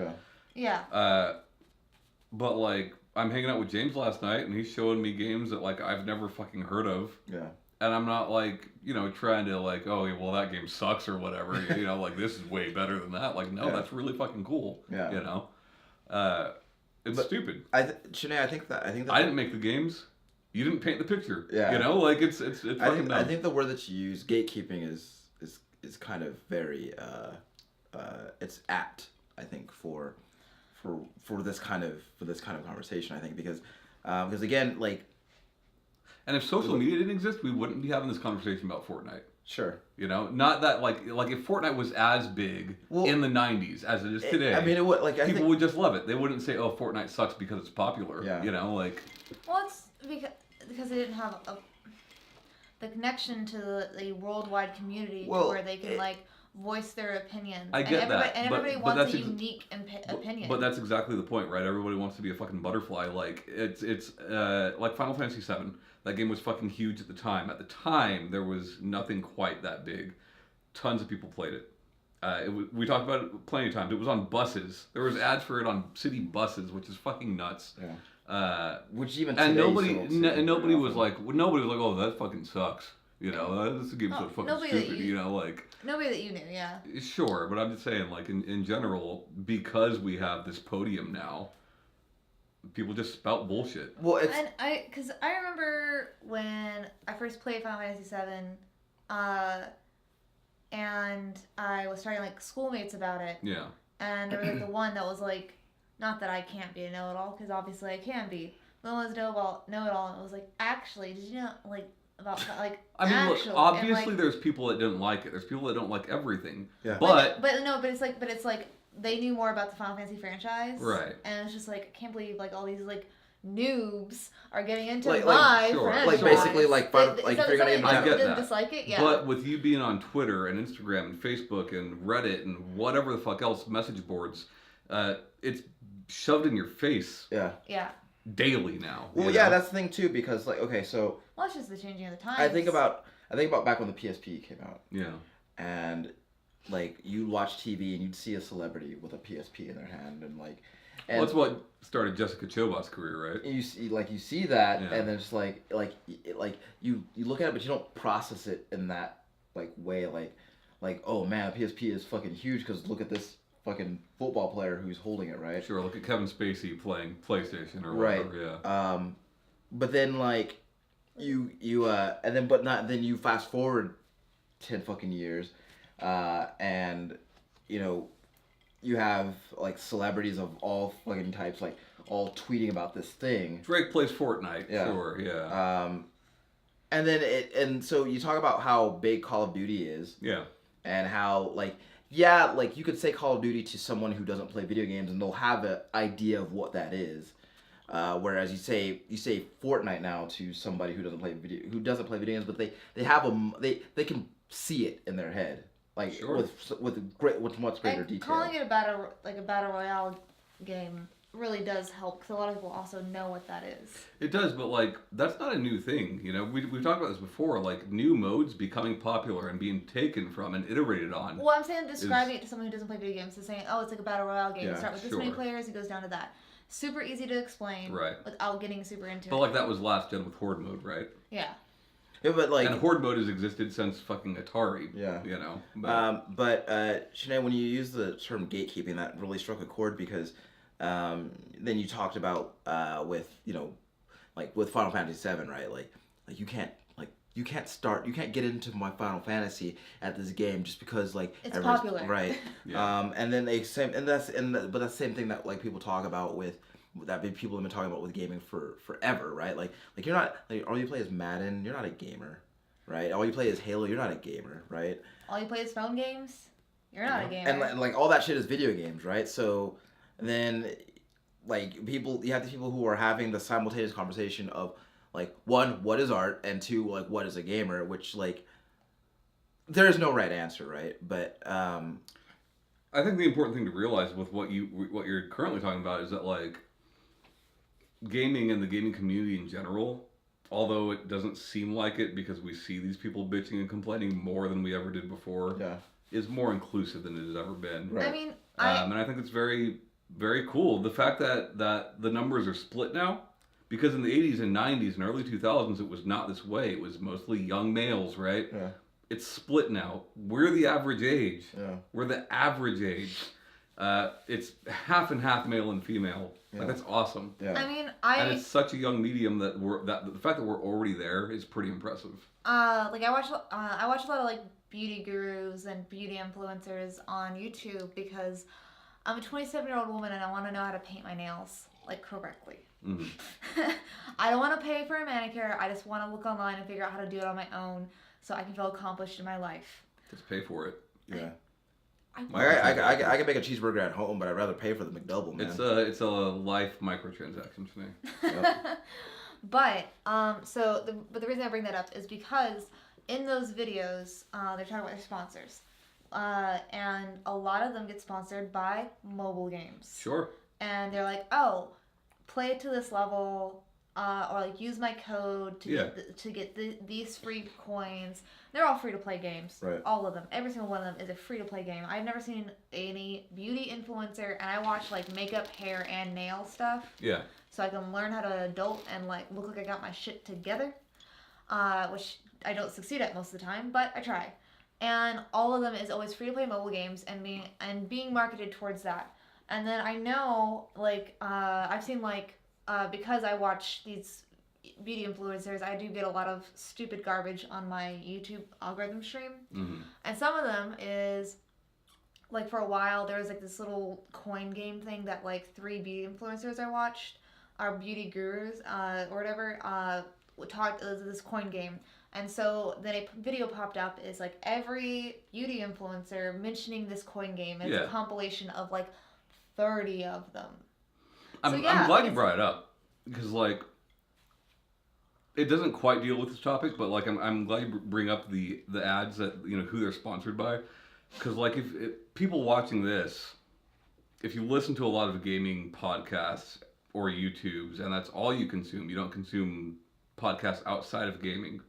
Yeah. But, like, I'm hanging out with James last night, and he's showing me games that, like, I've never fucking heard of. Yeah. And I'm not like, trying to like, oh, well, that game sucks or whatever. Like this is way better than that. Like, no, that's really fucking cool. Yeah. It's stupid. Shanae, I think that I didn't make the games. You didn't paint the picture. Yeah. Like it's fucking dumb. I think the word that you use, gatekeeping, is kind of very it's apt. I think for this kind of conversation. I think because again like. And if social media didn't exist, we wouldn't be having this conversation about Fortnite. Sure. Not that like if Fortnite was as big in the '90s as it is today. I mean, it would like people would just love it. They wouldn't say, "Oh, Fortnite sucks because it's popular." Yeah. Like. Well, it's because they didn't have the connection to the worldwide community where they can like voice their opinions. I get that. And everybody wants a unique opinion. But that's exactly the point, right? Everybody wants to be a fucking butterfly. Like it's like Final Fantasy VII. That game was fucking huge at the time. At the time, there was nothing quite that big. Tons of people played it. We talked about it plenty of times. It was on buses. There was ads for it on city buses, which is fucking nuts. Yeah. Which even and today nobody was like, oh, that fucking sucks. This game's so fucking stupid. Like nobody that you knew, yeah. Sure, but I'm just saying, like in general, because we have this podium now. People just spout bullshit. Well, because I remember when I first played Final Fantasy VII, and I was starting like schoolmates about it. Yeah. And there was like the one that was like, not that I can't be a know-it-all, because obviously I can be. The one was know-it-all, and it was like, actually, did you know like about like? I mean, actually, look, obviously and, like, there's people that didn't like it. There's people that don't like everything. Yeah. But it's like. They knew more about the Final Fantasy franchise, right? And it's just like I can't believe like all these like noobs are getting into my franchise. Like basically like if you're gonna I get that. Dislike it, yeah. But with you being on Twitter and Instagram and Facebook and Reddit and whatever the fuck else message boards, it's shoved in your face. Yeah. Yeah. Daily now. Well, yeah, that's the thing too because like okay, so. Well, it's just the changing of the times. I think about back when the PSP came out. Yeah. And. Like you watch TV and you'd see a celebrity with a PSP in their hand and like. And well, that's what started Jessica Chobot's career, right? You see that, and then it's like you look at it, but you don't process it in that like way, like oh man, a PSP is fucking huge because look at this fucking football player who's holding it, right? Sure, look at Kevin Spacey playing PlayStation or whatever, yeah. But then like you fast forward 10 fucking years. And you have like celebrities of all fucking types like all tweeting about this thing. Drake plays Fortnite. Yeah. Sure, yeah. And then so you talk about how big Call of Duty is. Yeah. And how like you could say Call of Duty to someone who doesn't play video games and they'll have an idea of what that is. Whereas you say Fortnite now to somebody who doesn't play video games, but they have they can see it in their head. Like sure. with much greater detail. Calling it a battle royale game really does help because a lot of people also know what that is. It does, but like that's not a new thing. You know, we've talked about this before. Like new modes becoming popular and being taken from and iterated on. Well, I'm saying describing it to someone who doesn't play video games. So saying, oh, it's like a battle royale game. You start with this many players, it goes down to that. Super easy to explain, right? Without getting super into it. But like that was last gen with Horde mode, right? Yeah. Yeah, but like, and Horde mode has existed since fucking Atari. Yeah. You know. But Sinead, when you use the term gatekeeping, that really struck a chord because then you talked about with like with Final Fantasy VII, right? Like you can't get into my Final Fantasy at this game just because like it's popular, right? Yeah. And then but that's the same thing that like people talk about with. That people have been talking about with gaming for forever, right? Like you're not like all you play is Madden, you're not a gamer, right? All you play is Halo, you're not a gamer, right? All you play is phone games, you're not a gamer. And like all that shit is video games, right? So then like you have these people who are having the simultaneous conversation of like one, what is art, and two, like what is a gamer, which like there is no right answer, right? But I think the important thing to realize with what you're currently talking about is that like gaming and the gaming community in general, although it doesn't seem like it because we see these people bitching and complaining more than we ever did before, is more inclusive than it has ever been. Right. I mean, and I think it's very, very cool. The fact that the numbers are split now, because in the 80s and 90s and early 2000s, it was not this way. It was mostly young males, right? Yeah. It's split now. We're the average age. Yeah. We're the average age. It's half and half male and female. Yeah. Like, that's awesome. Yeah. I mean, and it's such a young medium that the fact that we're already there is pretty impressive. Like I watch a lot of like beauty gurus and beauty influencers on YouTube because I'm a 27-year-old woman and I want to know how to paint my nails like correctly. Mm-hmm. I don't want to pay for a manicure. I just want to look online and figure out how to do it on my own so I can feel accomplished in my life. Just pay for it. Yeah. I can make a cheeseburger at home, but I'd rather pay for the McDouble, man. It's a life microtransaction for me. Yep. But the reason I bring that up is because in those videos they're talking about their sponsors, and a lot of them get sponsored by mobile games. Sure. And they're like, oh, play it to this level, or like use my code to get these free coins. They're all free to play games. Right. All of them. Every single one of them is a free to play game. I've never seen any beauty influencer, and I watch like makeup, hair, and nail stuff. Yeah. So I can learn how to adult and like look like I got my shit together, which I don't succeed at most of the time, but I try. And all of them is always free to play mobile games and being marketed towards that. And then I know like I've seen like because I watch these beauty influencers, I do get a lot of stupid garbage on my YouTube algorithm stream. Mm-hmm. And some of them is like for a while there was like this little coin game thing that like 3 beauty influencers I watched, our beauty gurus or whatever, talked this coin game. And so then a video popped up is like every beauty influencer mentioning this coin game. It's a compilation of like 30 of them. I'm glad you brought it up because like it doesn't quite deal with this topic, but like I'm glad you bring up the ads that who they're sponsored by, because like if people watching this, if you listen to a lot of gaming podcasts or YouTubes and that's all you consume, you don't consume podcasts outside of gaming.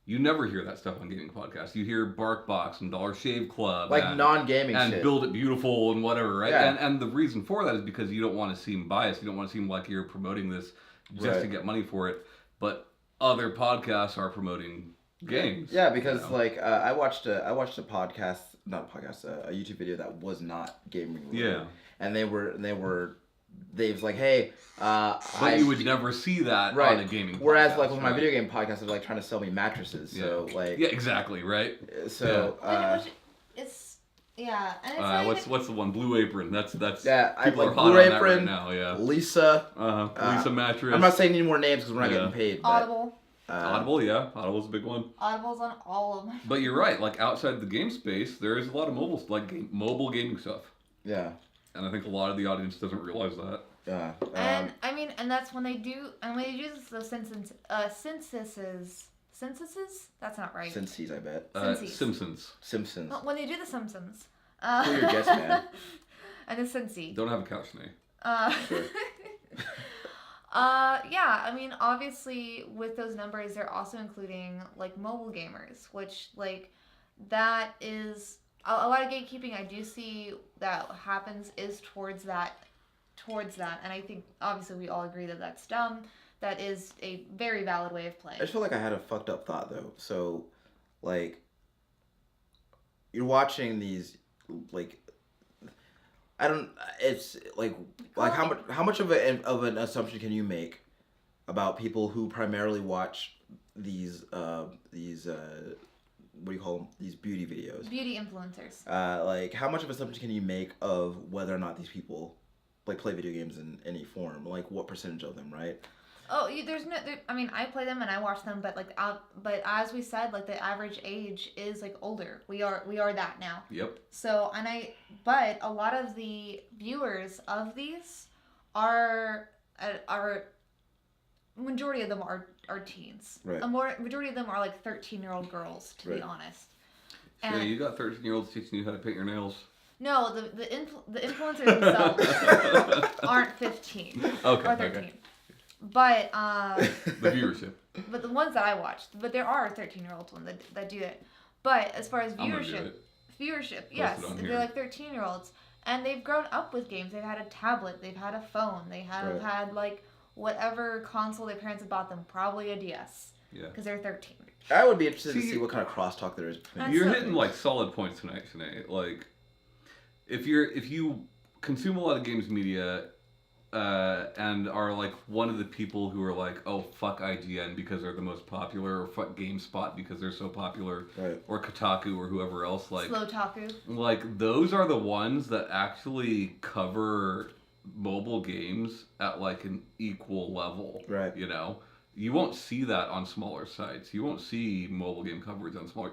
You never hear that stuff on gaming podcasts. You hear BarkBox and Dollar Shave Club. Like non-gaming shit. And Build It Beautiful and whatever, right? Yeah. And the reason for that is because you don't want to seem biased. You don't want to seem like you're promoting this just to get money for it. But other podcasts are promoting games. Yeah, because like I watched a podcast, not a podcast, a YouTube video that was not gaming related. Yeah. And they was like, hey, but you would never see that on a gaming podcast. Whereas like with my video game podcast, they're like trying to sell me mattresses. So like exactly, right? So it's and it's what's the one? Blue Apron. That's yeah. People like are hot Blue on that Apron right now. Yeah. Lisa. Lisa mattress. I'm not saying any more names because we're not getting paid. But, Audible. Audible, yeah. Audible's a big one. Audible's on all of them. But you're right. Like outside the game space, there is a lot of mobile gaming stuff. Yeah. And I think a lot of the audience doesn't realize that. Yeah. And I mean, and that's when they do those censuses. That's not right. Cincy's, I bet. Simpsons. Well, when they do the Simpsons. Who your guess, man? And the Cincy. Don't have a couch name. Sure. Yeah, I mean, obviously, with those numbers, they're also including like mobile gamers, which like that is a lot of gatekeeping. I do see that happens is towards that, and I think obviously we all agree that that's dumb. That is a very valid way of I playing. just feel like I had a fucked up thought though. So, like, you're watching these, like, I don't. It's like how much of an assumption can you make about people who primarily watch these what do you call them? These beauty videos. Beauty influencers. Like how much of an assumption can you make of whether or not these people like play video games in any form? Like what percentage of them, right? Oh, there's no. I mean, I play them and I watch them, but but as we said, like the average age is like older. We are that now. Yep. So but a lot of the viewers of these are majority of them are teens. Right. Majority of them are like 13-year-old girls, to be honest. Yeah, you got 13-year-olds teaching you how to paint your nails. No, the influencers themselves aren't 15 or 13. Okay. But The viewership. but the ones that I watched, but there are 13-year-olds ones that do it. But as far as I'm gonna do it. viewership, yes, it on they're here. like 13-year-olds, and they've grown up with games. They've had a tablet, they've had a phone, they have Right. had like whatever console their parents have bought them, probably a DS, Yeah. because they're 13. I would be interested to See- see what kind of crosstalk there is between. That's You're so- hitting like solid points tonight, Sinead. Like, if you consume a lot of games media, and are like one of the people who are like, oh fuck IGN because they're the most popular, or fuck GameSpot because they're so popular, Right. or Kotaku or whoever else, like, Slow Taku. like those are the ones that actually cover mobile games at like an equal level. Right. You know, you won't see that on smaller sites. You won't see mobile game coverage on smaller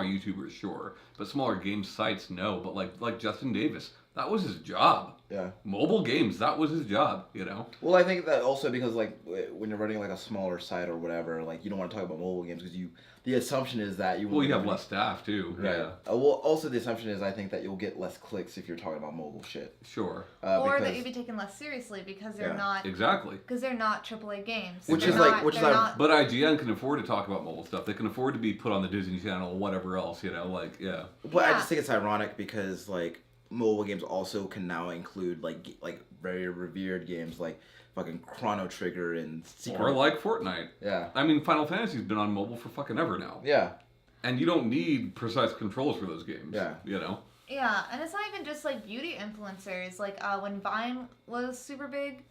YouTubers, sure, but smaller game sites, no. But like Justin Davis, that was his job. Yeah. Mobile games, that was his job. You know. Well, I think that also because like when you're running like a smaller site or whatever, like you don't want to talk about mobile games because the assumption is that you. Well, you have less staff too. Right. Yeah. Well, also the assumption is I think that you'll get less clicks if you're talking about mobile shit. Sure. Or because, that you'd be taken less seriously because they're Yeah. not Exactly. AAA games. Which They're is like- not- which is they're like- not- But IGN can afford to talk about mobile stuff. They can afford to be put on the Disney Channel or whatever else. You know, like yeah. But I Yeah. just think it's ironic because like mobile games also can now include like very revered games like fucking Chrono Trigger and Secret. Or like Fortnite. Yeah. I mean, Final Fantasy's been on mobile for fucking ever now. Yeah. And you don't need precise controls for those games. Yeah. You know? Yeah, and it's not even just like beauty influencers. Like when Vine was super big,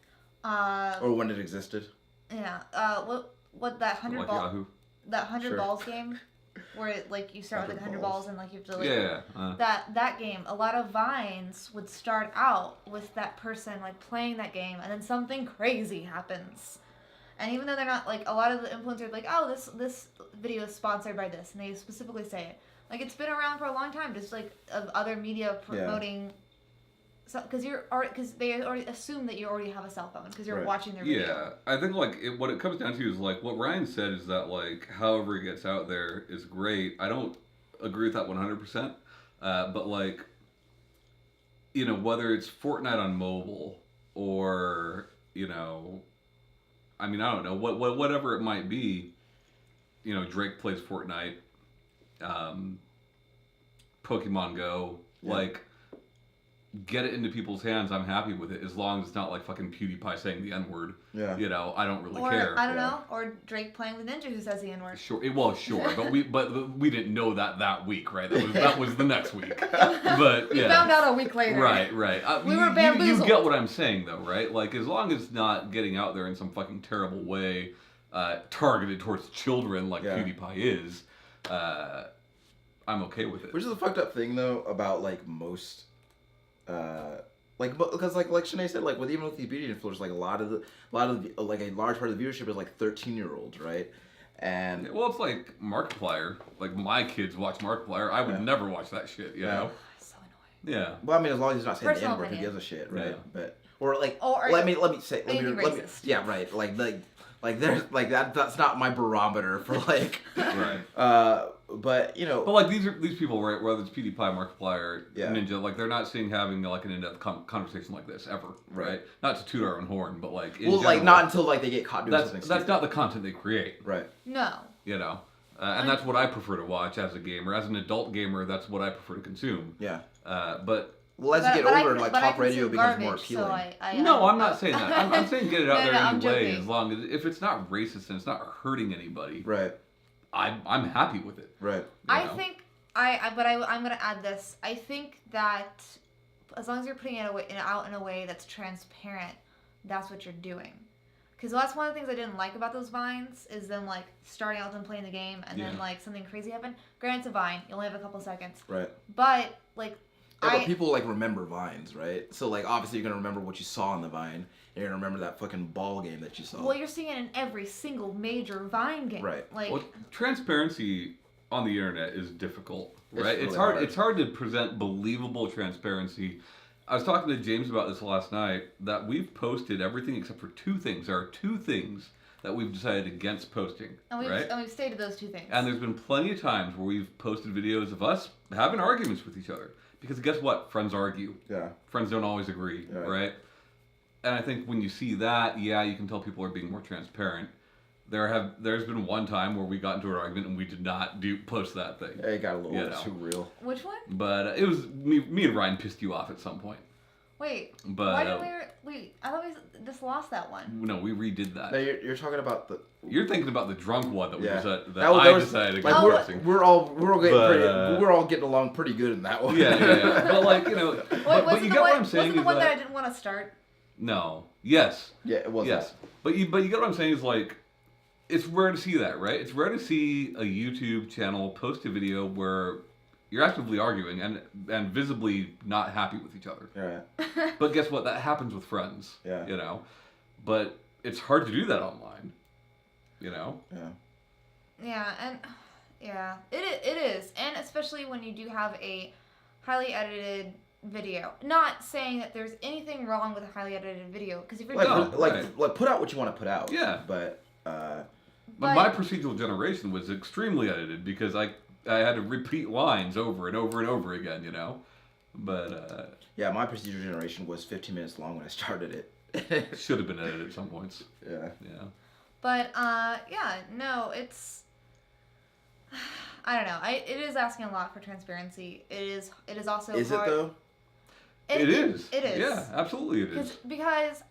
Or when it existed. yeah, what that Like Yahoo. that 100 Sure. balls game, where it, like you start with like 100 balls and like you have to like Yeah. that game. A lot of Vines would start out with that person like playing that game, and then something crazy happens. And even though they're not like a lot of the influencers are like, oh, this video is sponsored by this, and they specifically say it. Like it's been around for a long time, just like of other media promoting. So, because they already assume that you already have a cell phone because you're Right. watching their video. Yeah. I think like what it comes down to is like what Ryan said is that like however it gets out there is great. I don't agree with that 100%. But like, you know, whether it's Fortnite on mobile or, you know, I mean, I don't know, whatever it might be, you know, Drake plays Fortnite, Pokemon Go, Yeah. like, get it into people's hands. I'm happy with it as long as it's not like fucking PewDiePie saying the N-word. Yeah. You know, I don't really Or care. I don't Yeah. know, or Drake playing the ninja who says the N-word. Sure, sure, but we didn't know that week, right? That was the next week. But We yeah, found out a week later. right. We were You bamboozled. get what I'm saying, though, right? Like as long as it's not getting out there in some fucking terrible way, targeted towards children like Yeah. PewDiePie is, I'm okay with it. Which is a fucked up thing though about like most, like because like Shanae said, like even with these beauty influencers, like a lot of like a large part of the viewership is like 13-year-olds, right? And Well, it's like Markiplier. Like my kids watch Markiplier. I would Yeah. never watch that shit. You Yeah. know? So annoying. Yeah. well, I mean, as long as he's not saying the Personal N-word, who opinion. gives a shit, right? Yeah. But or like Or let me say maybe let me racist. yeah, right, like Like there's like that's not my barometer for like. Right. But you know. But like these people, right? Whether it's PewDiePie, Markiplier, Yeah. Ninja, like they're not seeing having like an in-depth conversation like this ever, right? Not to toot our own horn, but like in general, like not until like they get caught doing something. That's not the content they create, right? No. You know, and that's what I prefer to watch as a gamer, as an adult gamer. That's what I prefer to consume. Yeah. But well, as you get older, like talk radio becomes more appealing. So no, I'm not saying that. I'm saying get it out there anyway. joking. As long as if it's not racist and it's not hurting anybody, right? I'm happy with it. Right. I think I'm gonna add this. I think that as long as you're putting it out in a way that's transparent, that's what you're doing. Because that's one of the things I didn't like about those vines is them like starting out and playing the game and then like something crazy happened. Granted, it's a vine; you only have a couple seconds. Right. But like. Yeah, but people like remember vines, right? So like obviously you're gonna remember what you saw in the vine. You're gonna remember that fucking ball game that you saw. Well, you're seeing it in every single major Vine game. Right. Like transparency on the internet is difficult, right? Really it's hard. It's hard to present believable transparency. I was talking to James about this last night. That we've posted everything except for two things. There are two things that we've decided against posting, right? And we've stated those two things. And there's been plenty of times where we've posted videos of us having arguments with each other. Because guess what? Friends argue. Yeah. Friends don't always agree, right? And I think when you see that, yeah, you can tell people are being more transparent. There's been one time where we got into an argument and we did not post that thing. It got a little too real. Which one? But it was me and Ryan pissed you off at some point. Wait. But why did we? I thought we just lost that one. No, we redid that. No, you're talking about the. You're thinking about the drunk one that we decided like against. We're all we're all getting along pretty good in that one. Yeah. But like you know, but you get what I'm saying. Wasn't the one that I didn't want to start? No. Yes. Yeah, it was. Yes. But you get what I'm saying is like, it's rare to see that, right? It's rare to see a YouTube channel post a video where you're actively arguing and visibly not happy with each other. Yeah. But guess what? That happens with friends. Yeah. You know, but it's hard to do that online. You know. Yeah. Yeah, and yeah, it is, and especially when you do have a highly edited video. Not saying that there's anything wrong with a highly edited video, because if you're like put out what you want to put out. Yeah. But my procedural generation was extremely edited because I had to repeat lines over and over and over again, you know. But yeah, my procedural generation was 15 minutes long when I started it. Should have been edited at some points. Yeah. Yeah. But yeah, no, it's I don't know. It is asking a lot for transparency. It is also Is hard. it though? It is. It is. Yeah, absolutely it is. Because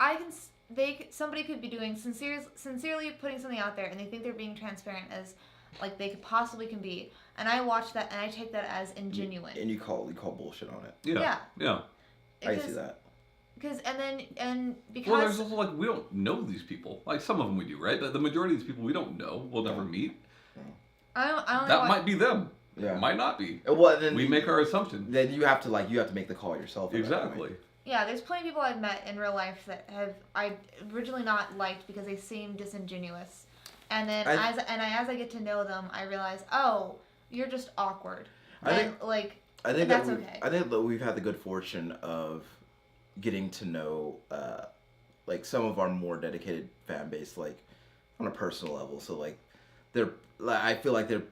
somebody could be doing sincerely putting something out there, and they think they're being transparent as like they could possibly can be, and I watch that and I take that as ingenuine. And you call bullshit on it. Yeah. I see that. Because well, there's also like we don't know these people. Like some of them we do, right? But the majority of these people we don't know. We'll never meet. I don't that might be them. Yeah. Might not be. Well, then we make our assumption. Then you have to make the call yourself. Exactly. Yeah, there's plenty of people I've met in real life that I originally not liked because they seem disingenuous, and then as I get to know them, I realize, oh, you're just awkward. I think that's okay. I think that we've had the good fortune of getting to know like some of our more dedicated fan base, like on a personal level. So like I feel like the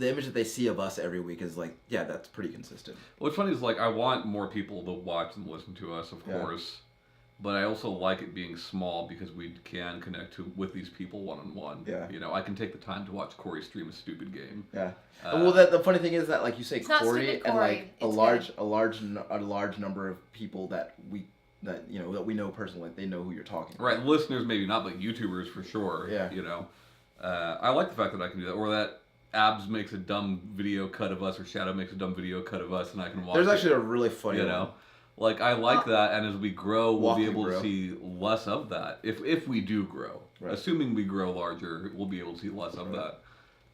image that they see of us every week is like, yeah, that's pretty consistent. What's funny is like I want more people to watch and listen to us, of course, but I also like it being small because we can connect with these people one-on-one. Yeah. You know, I can take the time to watch Corey stream a stupid game. Yeah. Well, the funny thing is that like you say Corey and like a large number of people that we know personally, like they know who you're talking about. Right, listeners maybe not, but YouTubers for sure. Yeah. You know, I like the fact that I can do that, or that Abs makes a dumb video cut of us, or Shadow makes a dumb video cut of us, and I can watch. There's actually a really funny one. You know, like I like that, and as we grow, we'll be able to see less of that. If we do grow, assuming we grow larger, we'll be able to see less of that,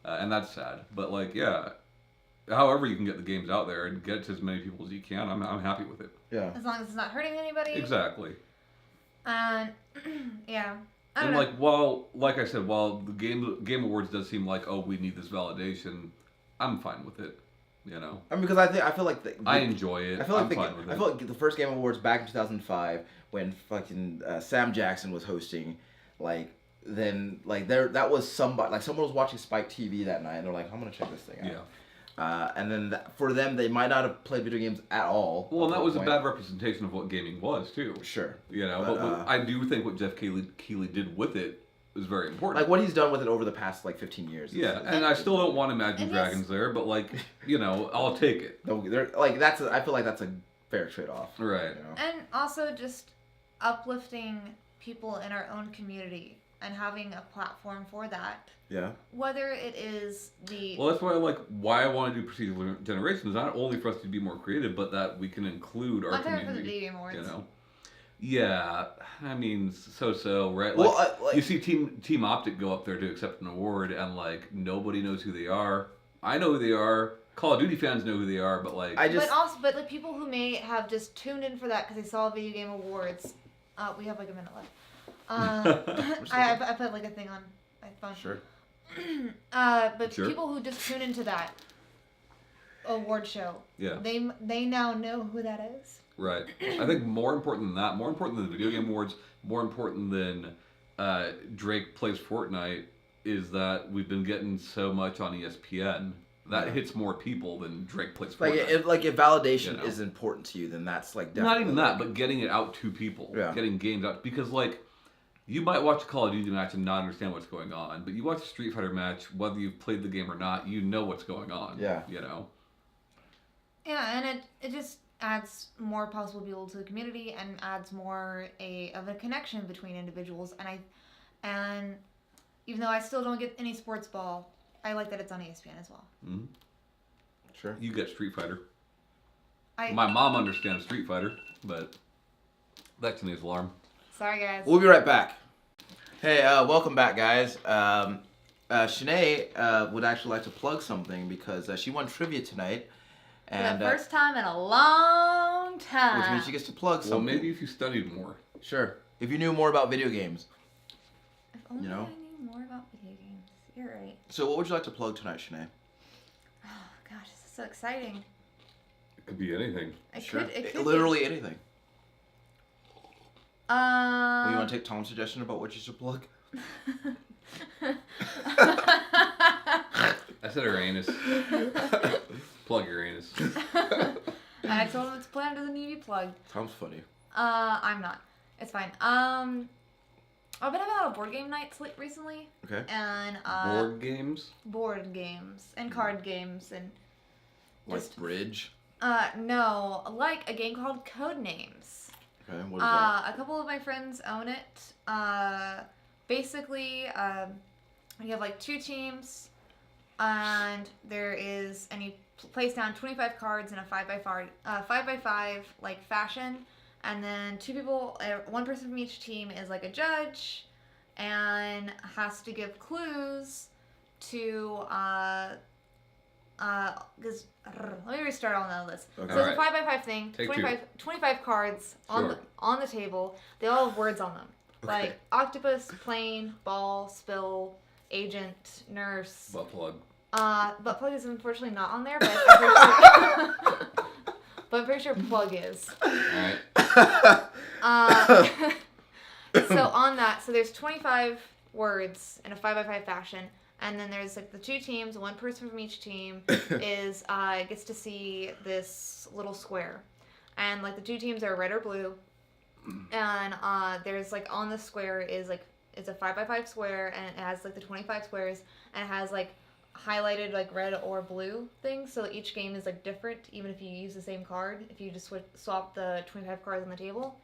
and that's sad. But like, yeah, however you can get the games out there and get it to as many people as you can, I'm happy with it. Yeah. As long as it's not hurting anybody. Exactly. And yeah. And like, like I said, while the Game Awards does seem like, oh, we need this validation, I'm fine with it. You know. I mean, because I feel like I enjoy it. I feel like I'm fine with it. I feel like the first Game Awards back in 2005, when fucking Sam Jackson was hosting, like then like that was somebody, like someone was watching Spike TV that night and they're like, I'm gonna check this thing out. And then for them, they might not have played video games at all. Well, and that was a bad representation of what gaming was too. Sure. But I do think what Jeff Keighley did with it was very important. Like what he's done with it over the past like 15 years. Yeah, and I still don't want Imagine Dragons there, but like, I'll take it. They're like I feel like that's a fair trade-off. Right. And also just uplifting people in our own community and having a platform for that. Yeah. Whether it is the... Well, that's why I want to do procedural generation is not only for us to be more creative, but that we can include our community. for the Video Game Awards. Yeah, I mean, so, right? Well, you see Team Optic go up there to accept an award, and, like, nobody knows who they are. I know who they are. Call of Duty fans know who they are, but, like... But like, people who may have just tuned in for that because they saw Video Game Awards... we have, like, a minute left. I put, like, a thing on my phone. Sure. But people who just tune into that award show, they now know who that is. Right. I think more important than that, more important than the Video Game Awards, more important than Drake plays Fortnite, is that we've been getting so much on ESPN. That hits more people than Drake plays Fortnite. If validation is important to you, then that's like definitely... Not even that, but getting it out to people. Yeah. Getting games out. Because, like, you might watch a Call of Duty match and not understand what's going on, but you watch a Street Fighter match, whether you've played the game or not, you know what's going on. Yeah. Yeah, and it just adds more possible people to the community and adds more of a connection between individuals. And even though I still don't get any sports ball, I like that it's on ESPN as well. Mm-hmm. Sure. You get Street Fighter. My mom understands Street Fighter, but that's Shanae's alarm. Sorry, guys. We'll be right back. Hey, welcome back, guys. Shanae would actually like to plug something because she won trivia tonight. And, for the first time in a long time. Which means she gets to plug something. Well, maybe if you studied more. Sure. If you knew more about video games. If only I knew more about video games. You're right. So what would you like to plug tonight, Shanae? Oh, gosh, this is so exciting. It could be anything. It could literally anything. Well, you want to take Tom's suggestion about what you should plug? I said Uranus. Plug Uranus. I told him its plan doesn't need to be plugged. Tom's funny. I'm not. It's fine. I've been having a lot of board game nights recently. Okay. And board games? Board games and card games and like bridge? No, like a game called Codenames. Okay, what is that? A couple of my friends own it. Basically, you have like 2 teams, and and you place down 25 cards in a 5x5 like fashion, and then 2 people, 1 person from each team is like a judge, and has to give clues to because let me restart on the list. Okay. So it's a 5x5 thing. Take 25 cards on the table. They all have words on them. Okay. Like octopus, plane, ball, spill, agent, nurse. Butt plug. Butt plug is unfortunately not on there, but I'm pretty sure plug is. Alright. So on that, so there's 25 words in a 5x5 fashion. And then there's like the 2 teams, 1 person from each team gets to see this little square. And like the 2 teams are red or blue. And there's like on the square is like, it's a 5x5 square, and it has like the 25 squares, and it has like highlighted like red or blue things. So each game is like different, even if you use the same card, if you just swap the 25 cards on the table.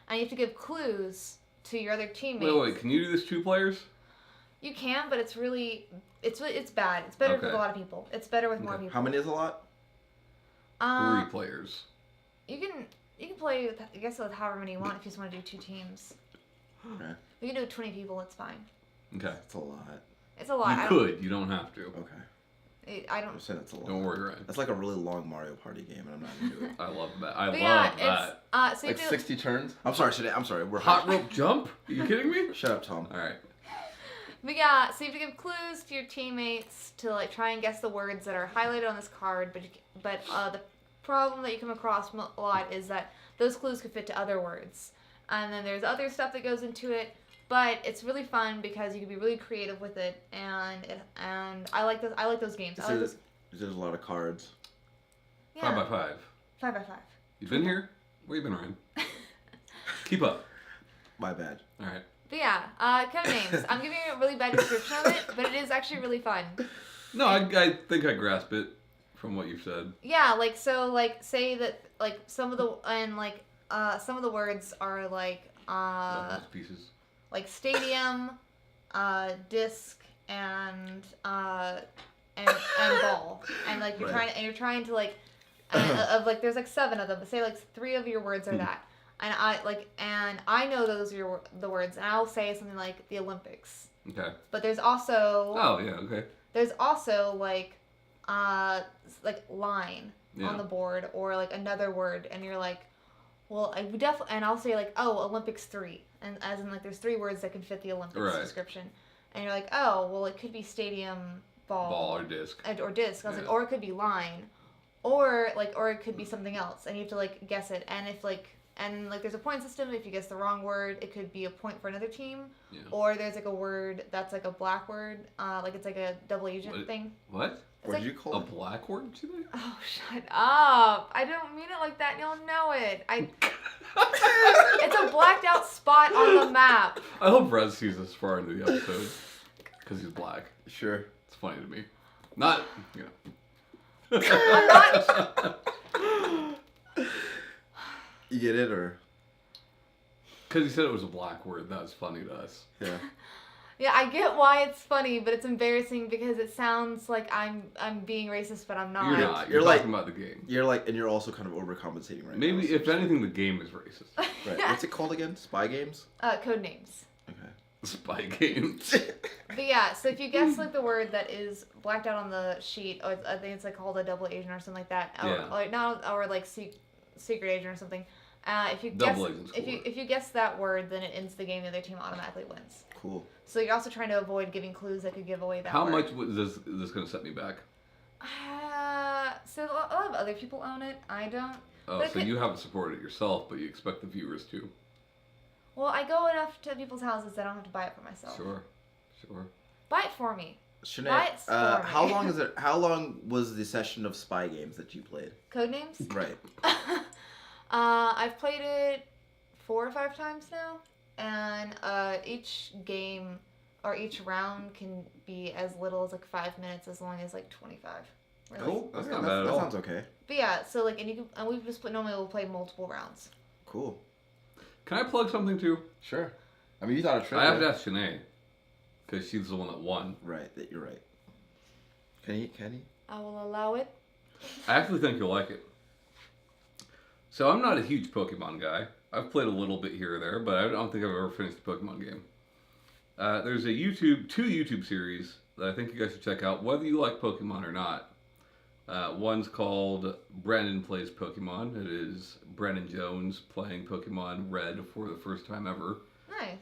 And you have to give clues to your other teammates. Wait, can you do this 2 players? You can, but it's bad. It's better with a lot of people. It's better with more people. How many is a lot? 3 players. You can play with, I guess, with however many you want if you just want to do 2 teams. Okay. You can do it with 20 people. It's fine. Okay. That's a lot. It's a lot. You could. You don't have to. Okay. I don't. I'm saying that's a lot. Don't worry, Ryan. That's like a really long Mario Party game, and I'm not into it. I love that. I love that. So like 60 turns? I'm sorry, we're hot rope jump? Are you kidding me? Shut up, Tom. Alright. But yeah, so you have to give clues to your teammates to like try and guess the words that are highlighted on this card. But the problem that you come across a lot is that those clues could fit to other words, and then there's other stuff that goes into it. But it's really fun because you can be really creative with it, and I like those. I like those games. I like those. There's a lot of cards. Yeah. 5x5. 5x5. You've been here? Where you been, Ryan? Keep up. My bad. All right. But yeah, Codenames. I'm giving you a really bad description of it, but it is actually really fun. No, I think I grasp it from what you've said. Yeah, say that some of the words are Pieces. like stadium, disc, and ball, and you're trying to there's 7 of them, but say 3 of your words are that. And I know those are the words, and I'll say something like the Olympics. Okay. But there's also. Oh yeah. Okay. There's also line on the board or another word, and you're like, well, I would definitely, and I'll say Olympics 3, and as in there's 3 words that can fit the Olympics description, and you're like, oh, well, it could be stadium, ball or disc. Or disc. I was like, or it could be line, or it could be something else, and you have to guess it, and if there's a point system. If you guess the wrong word, it could be a point for another team. Yeah. Or there's a word that's a black word, it's a double agent thing. What? What did you call it? A black word, did you say? Oh, shut up! I don't mean it like that. You'll know it. It's a blacked out spot on the map. I hope Rez sees this far into the episode because he's black. Sure. It's funny to me. Not, I'm not. You get it, or? Because he said it was a black word. That was funny to us. Yeah. Yeah, I get why it's funny, but it's embarrassing because it sounds like I'm being racist, but I'm not. You're not. You're talking about the game. And you're also kind of overcompensating right now. Maybe, if anything, the game is racist. Right. What's it called again? Spy games? Codenames. Okay. Spy games. But yeah, so if you guess the word that is blacked out on the sheet, or I think it's called a double agent or something like that, or secret agent or something. If you guess that word, then it ends the game. The other team automatically wins. Cool. So you're also trying to avoid giving clues that could give away that How word. much is this going to set me back? So a lot of other people own it. I don't. Oh, so you haven't supported it yourself, but you expect the viewers to. Well, I go enough to people's houses that I don't have to buy it for myself. Sure. Buy it for me. Sinead, how long was the session of Spy Games that you played? Codenames? Right. I've played it 4 or 5 times now, and each game or each round can be as little as 5 minutes, as long as 25. Really. Cool. That's not bad at all. That sounds okay. But yeah, so and we just normally we'll play multiple rounds. Cool. Can I plug something too? Sure. I mean, you thought of trivia. I have to ask Sinead, because she's the one that won. Right. You're right. Can he? I will allow it. I actually think you'll like it. So I'm not a huge Pokemon guy. I've played a little bit here or there, but I don't think I've ever finished a Pokemon game. There's two YouTube series that I think you guys should check out, whether you like Pokemon or not. One's called Brandon Plays Pokemon. It is Brandon Jones playing Pokemon Red for the first time ever. Nice.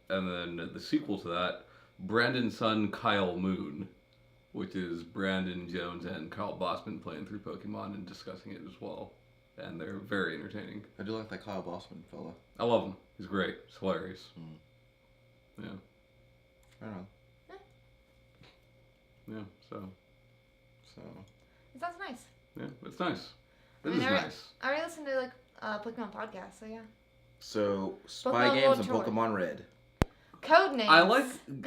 And then the sequel to that, Brandon's son Kyle Moon, which is Brandon Jones and Kyle Bossman playing through Pokemon and discussing it as well. And they're very entertaining. I do like that Kyle Bossman fella. I love him. He's great. He's hilarious. Yeah. I don't know. Yeah, so. It sounds nice. Yeah, it's nice. It is nice. I already listened to Pokemon podcasts, so yeah. So Spy Games and Pokemon Red. Codenames.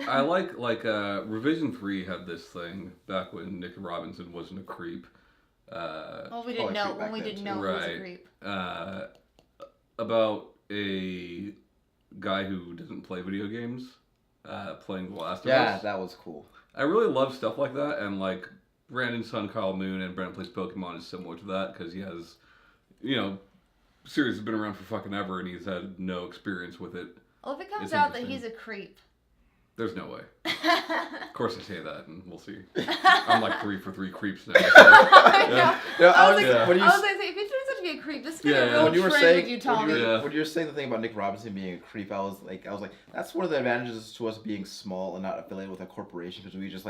I like Revision 3 had this thing back when Nick Robinson wasn't a creep. Well, we didn't know when we didn't know he was a creep. About a guy who doesn't play video games, playing The Last of Us. Yeah, that was cool. I really love stuff like that, and Brandon's son Kyle Moon and Brandon Plays Pokemon is similar to that because he has, series has been around for fucking ever, and he's had no experience with it. Well, if it comes out that he's a creep. There's no way. Of course I say that, and we'll see. I'm 3 for 3 creeps now. So, yeah. I was like, if it turns out to be a creep, this is going to be a real trend with you, Tommy. When you were saying the thing about Nick Robinson being a creep, I was like, that's one of the advantages to us being small and not affiliated with a corporation, because we just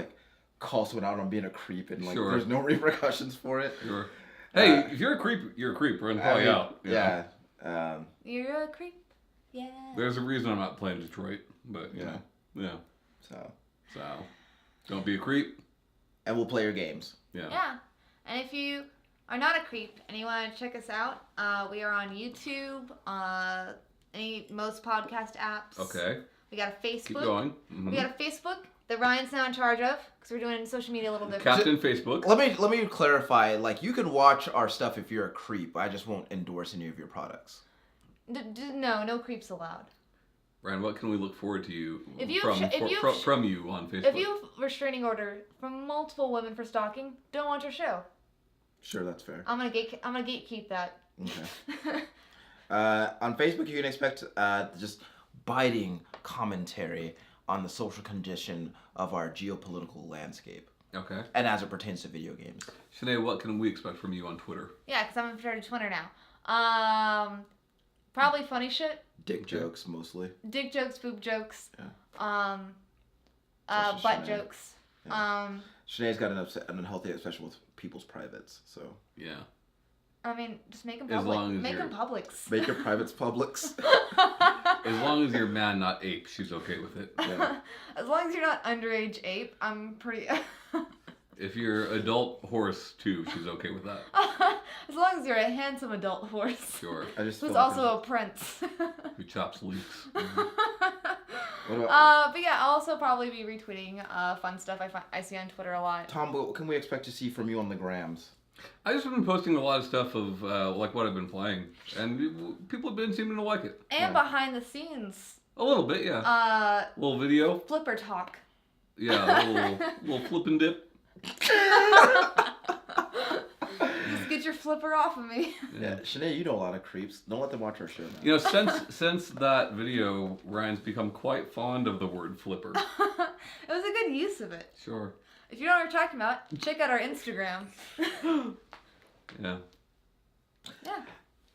call someone out on being a creep, and there's no repercussions for it. Sure. Hey, if you're a creep, you're a creep. We're gonna call you out. Yeah. You're a creep. Yeah. There's a reason I'm not playing Detroit, but you Yeah. know, yeah. So, Don't be a creep. and we'll play your games. Yeah. Yeah. And if you are not a creep and you want to check us out, we are on YouTube, most podcast apps. Okay. We got a Facebook. Keep going. Mm-hmm. We got a Facebook that Ryan's now in charge of because we're doing social media a little different. Captain Facebook. Let me clarify. Like, you can watch our stuff if you're a creep. I just won't endorse any of your products. No creeps allowed. Ryan, what can we look forward to you If you from you on Facebook? If you have a restraining order from multiple women for stalking, don't watch our show. Sure, that's fair. I'm gonna gatekeep that. Okay. On Facebook, you can expect just biting commentary on the social condition of our geopolitical landscape. Okay. And as it pertains to video games. Shanae, what can we expect from you on Twitter? Yeah, because I'm in charge of Twitter now. Probably funny shit. Dick jokes, mostly. Dick jokes, boob jokes. Yeah. Butt Shanae. jokes. Yeah. Shanae's got an unhealthy obsession with people's privates, so. Yeah. I mean, just make them As public. long as Make you're- them publics. Make your privates publics. As long as you're man, not ape, she's okay with it. Yeah. As long as you're not underage ape, I'm pretty. If you're adult horse too, she's okay with that. As long as you're a handsome adult horse. Sure. I just Who's feel like also a prince. Who chops leeks. What about But yeah, I'll also probably be retweeting fun stuff I see on Twitter a lot. Tom? What can we expect to see from you on the grams? I just been posting a lot of stuff of like what I've been playing, and people have been seeming to like it. And behind the scenes. A little bit, yeah. Little video. Flipper talk. Yeah, little flip and dip. Just get your flipper off of me. Yeah, Shanae, you know a lot of creeps. Don't let them watch our show now. You know, since that video, Ryan's become quite fond of the word flipper. It was a good use of it. Sure. If you don't know what we're talking about, check out our Instagram. Yeah. Yeah.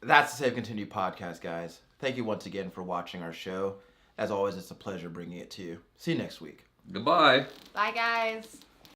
That's the Save Continue podcast, guys. Thank you once again for watching our show. As always, it's a pleasure bringing it to you. See you next week. Goodbye. Bye, guys.